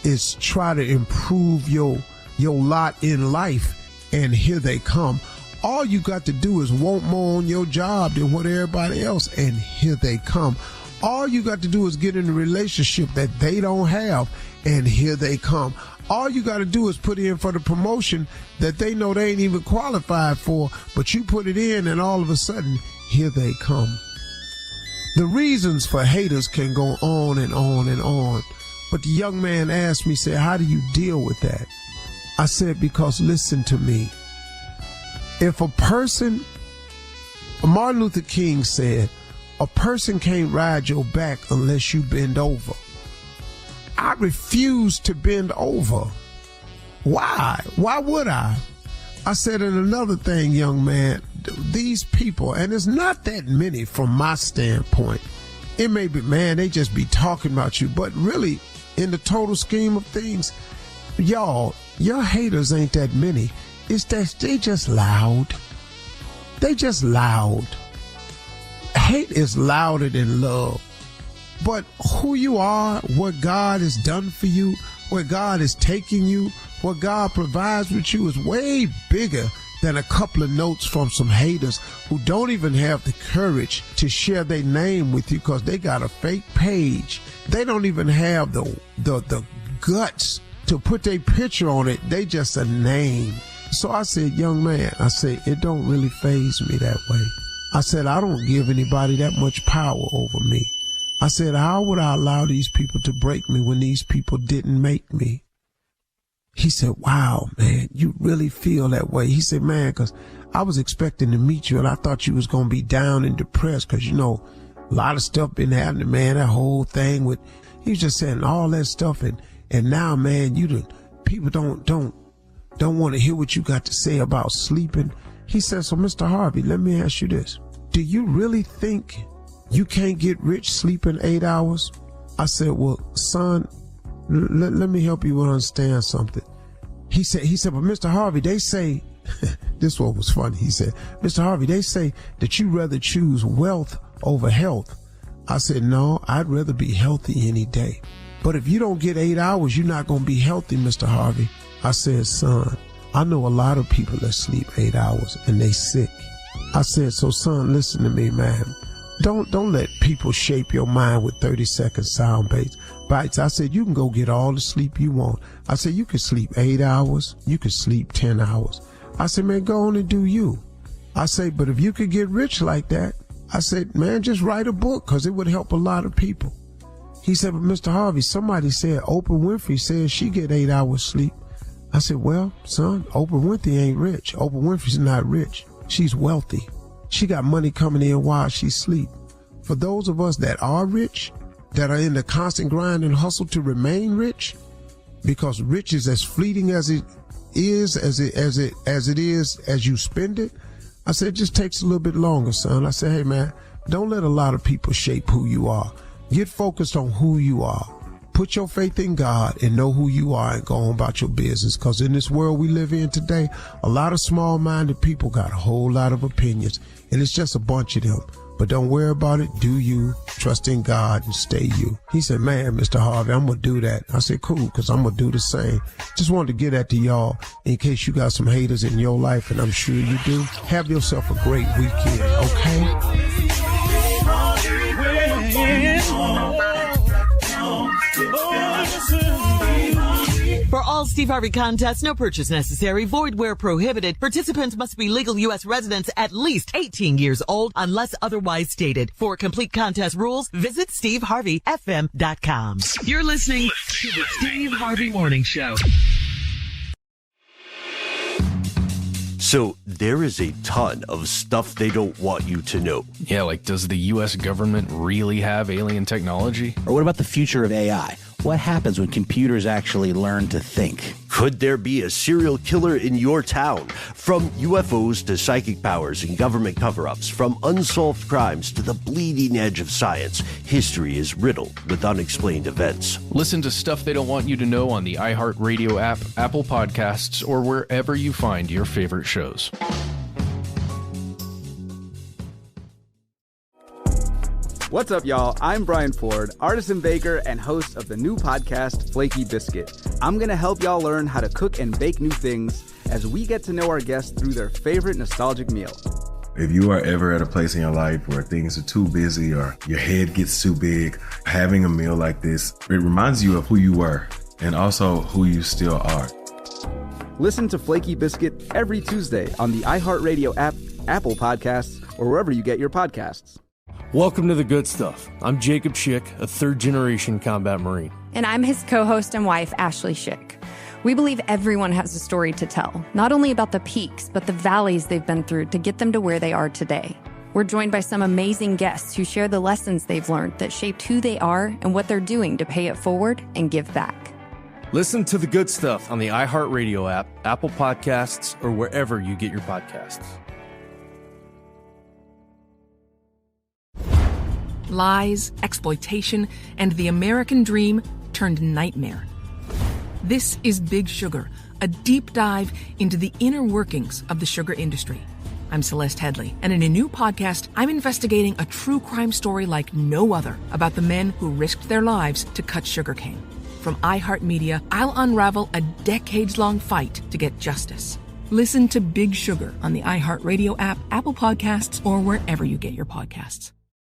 is try to improve your lot in life, and here they come. All you got to do is want more on your job than what everybody else, and here they come. All you got to do is get in a relationship that they don't have, and here they come. All you got to do is put in for the promotion that they know they ain't even qualified for, but you put it in, and all of a sudden, here they come. The reasons for haters can go on and on and on, but the young man asked me, said, how do you deal with that? I said, because listen to me. If a person, Martin Luther King said, a person can't ride your back unless you bend over. I refuse to bend over. Why? Why would I? I said, and another thing, young man, these people, and it's not that many from my standpoint. It may be, man, they just be talking about you, but really, in the total scheme of things, y'all, your haters ain't that many. It's that they just loud. They just loud. Hate is louder than love. But who you are, what God has done for you, where God is taking you, what God provides with you is way bigger than a couple of notes from some haters who don't even have the courage to share their name with you because they got a fake page. They don't even have the guts to put their picture on it. They just a name. So I said, young man, I said, it don't really faze me that way. I said, I don't give anybody that much power over me. I said, how would I allow these people to break me when these people didn't make me? He said, wow, man, you really feel that way. He said, man, because I was expecting to meet you and I thought you was going to be down and depressed because, you know, a lot of stuff been happening, man, that whole thing with, he was just saying all that stuff. And now, man, people don't want to hear what you got to say about sleeping. He said, so Mr. Harvey, let me ask you this. Do you really think you can't get rich sleeping 8 hours? I said, well, son, let me help you understand something. He said, but Mr. Harvey, they say, this one was funny. He said, Mr. Harvey, they say that you rather choose wealth over health. I said, no, I'd rather be healthy any day. But if you don't get 8 hours, you're not going to be healthy, Mr. Harvey. I said, son, I know a lot of people that sleep 8 hours and they sick. I said, so son, listen to me, man. Don't let people shape your mind with 30-second sound bites. I said, you can go get all the sleep you want. I said, you can sleep 8 hours. You can sleep 10 hours. I said, man, go on and do you. I said, but if you could get rich like that, I said, man, just write a book because it would help a lot of people. He said, but Mr. Harvey, somebody said Oprah Winfrey says she get 8 hours sleep. I said, well, son, Oprah Winfrey ain't rich. Oprah Winfrey's not rich. She's wealthy. She got money coming in while she sleep. For those of us that are rich, that are in the constant grind and hustle to remain rich, because rich is as fleeting as it is, as you spend it. I said, it just takes a little bit longer, son. I said, hey, man, don't let a lot of people shape who you are. Get focused on who you are. Put your faith in God and know who you are and go on about your business. Because in this world we live in today, a lot of small-minded people got a whole lot of opinions, and it's just a bunch of them. But don't worry about it. Do you. Trust in God and stay you. He said, man, Mr. Harvey, I'm going to do that. I said, cool, because I'm going to do the same. Just wanted to get that to y'all in case you got some haters in your life, and I'm sure you do. Have yourself a great weekend, okay? For all Steve Harvey contests, no purchase necessary, void where prohibited. Participants must be legal U.S. residents at least 18 years old unless otherwise stated. For complete contest rules, visit SteveHarveyFM.com. You're listening to the Steve Harvey Morning Show. So there is a ton of stuff they don't want you to know. Yeah, like does the U.S. government really have alien technology? Or what about the future of AI? What happens when computers actually learn to think? Could there be a serial killer in your town? From UFOs to psychic powers and government cover-ups, from unsolved crimes to the bleeding edge of science, history is riddled with unexplained events. Listen to Stuff They Don't Want You to Know on the iHeartRadio app, Apple Podcasts, or wherever you find your favorite shows. What's up, y'all? I'm Brian Ford, artisan baker and host of the new podcast, Flaky Biscuit. I'm going to help y'all learn how to cook and bake new things as we get to know our guests through their favorite nostalgic meal. If you are ever at a place in your life where things are too busy or your head gets too big, having a meal like this, it reminds you of who you were and also who you still are. Listen to Flaky Biscuit every Tuesday on the iHeartRadio app, Apple Podcasts, or wherever you get your podcasts. Welcome to The Good Stuff. I'm Jacob Schick, a third-generation combat Marine. And I'm his co-host and wife, Ashley Schick. We believe everyone has a story to tell, not only about the peaks, but the valleys they've been through to get them to where they are today. We're joined by some amazing guests who share the lessons they've learned that shaped who they are and what they're doing to pay it forward and give back. Listen to The Good Stuff on the iHeartRadio app, Apple Podcasts, or wherever you get your podcasts. Lies, exploitation, and the American dream turned nightmare. This is Big Sugar, a deep dive into the inner workings of the sugar industry. I'm Celeste Headley, and in a new podcast, I'm investigating a true crime story like no other about the men who risked their lives to cut sugarcane. From iHeartMedia, I'll unravel a decades-long fight to get justice. Listen to Big Sugar on the iHeartRadio app, Apple Podcasts, or wherever you get your podcasts.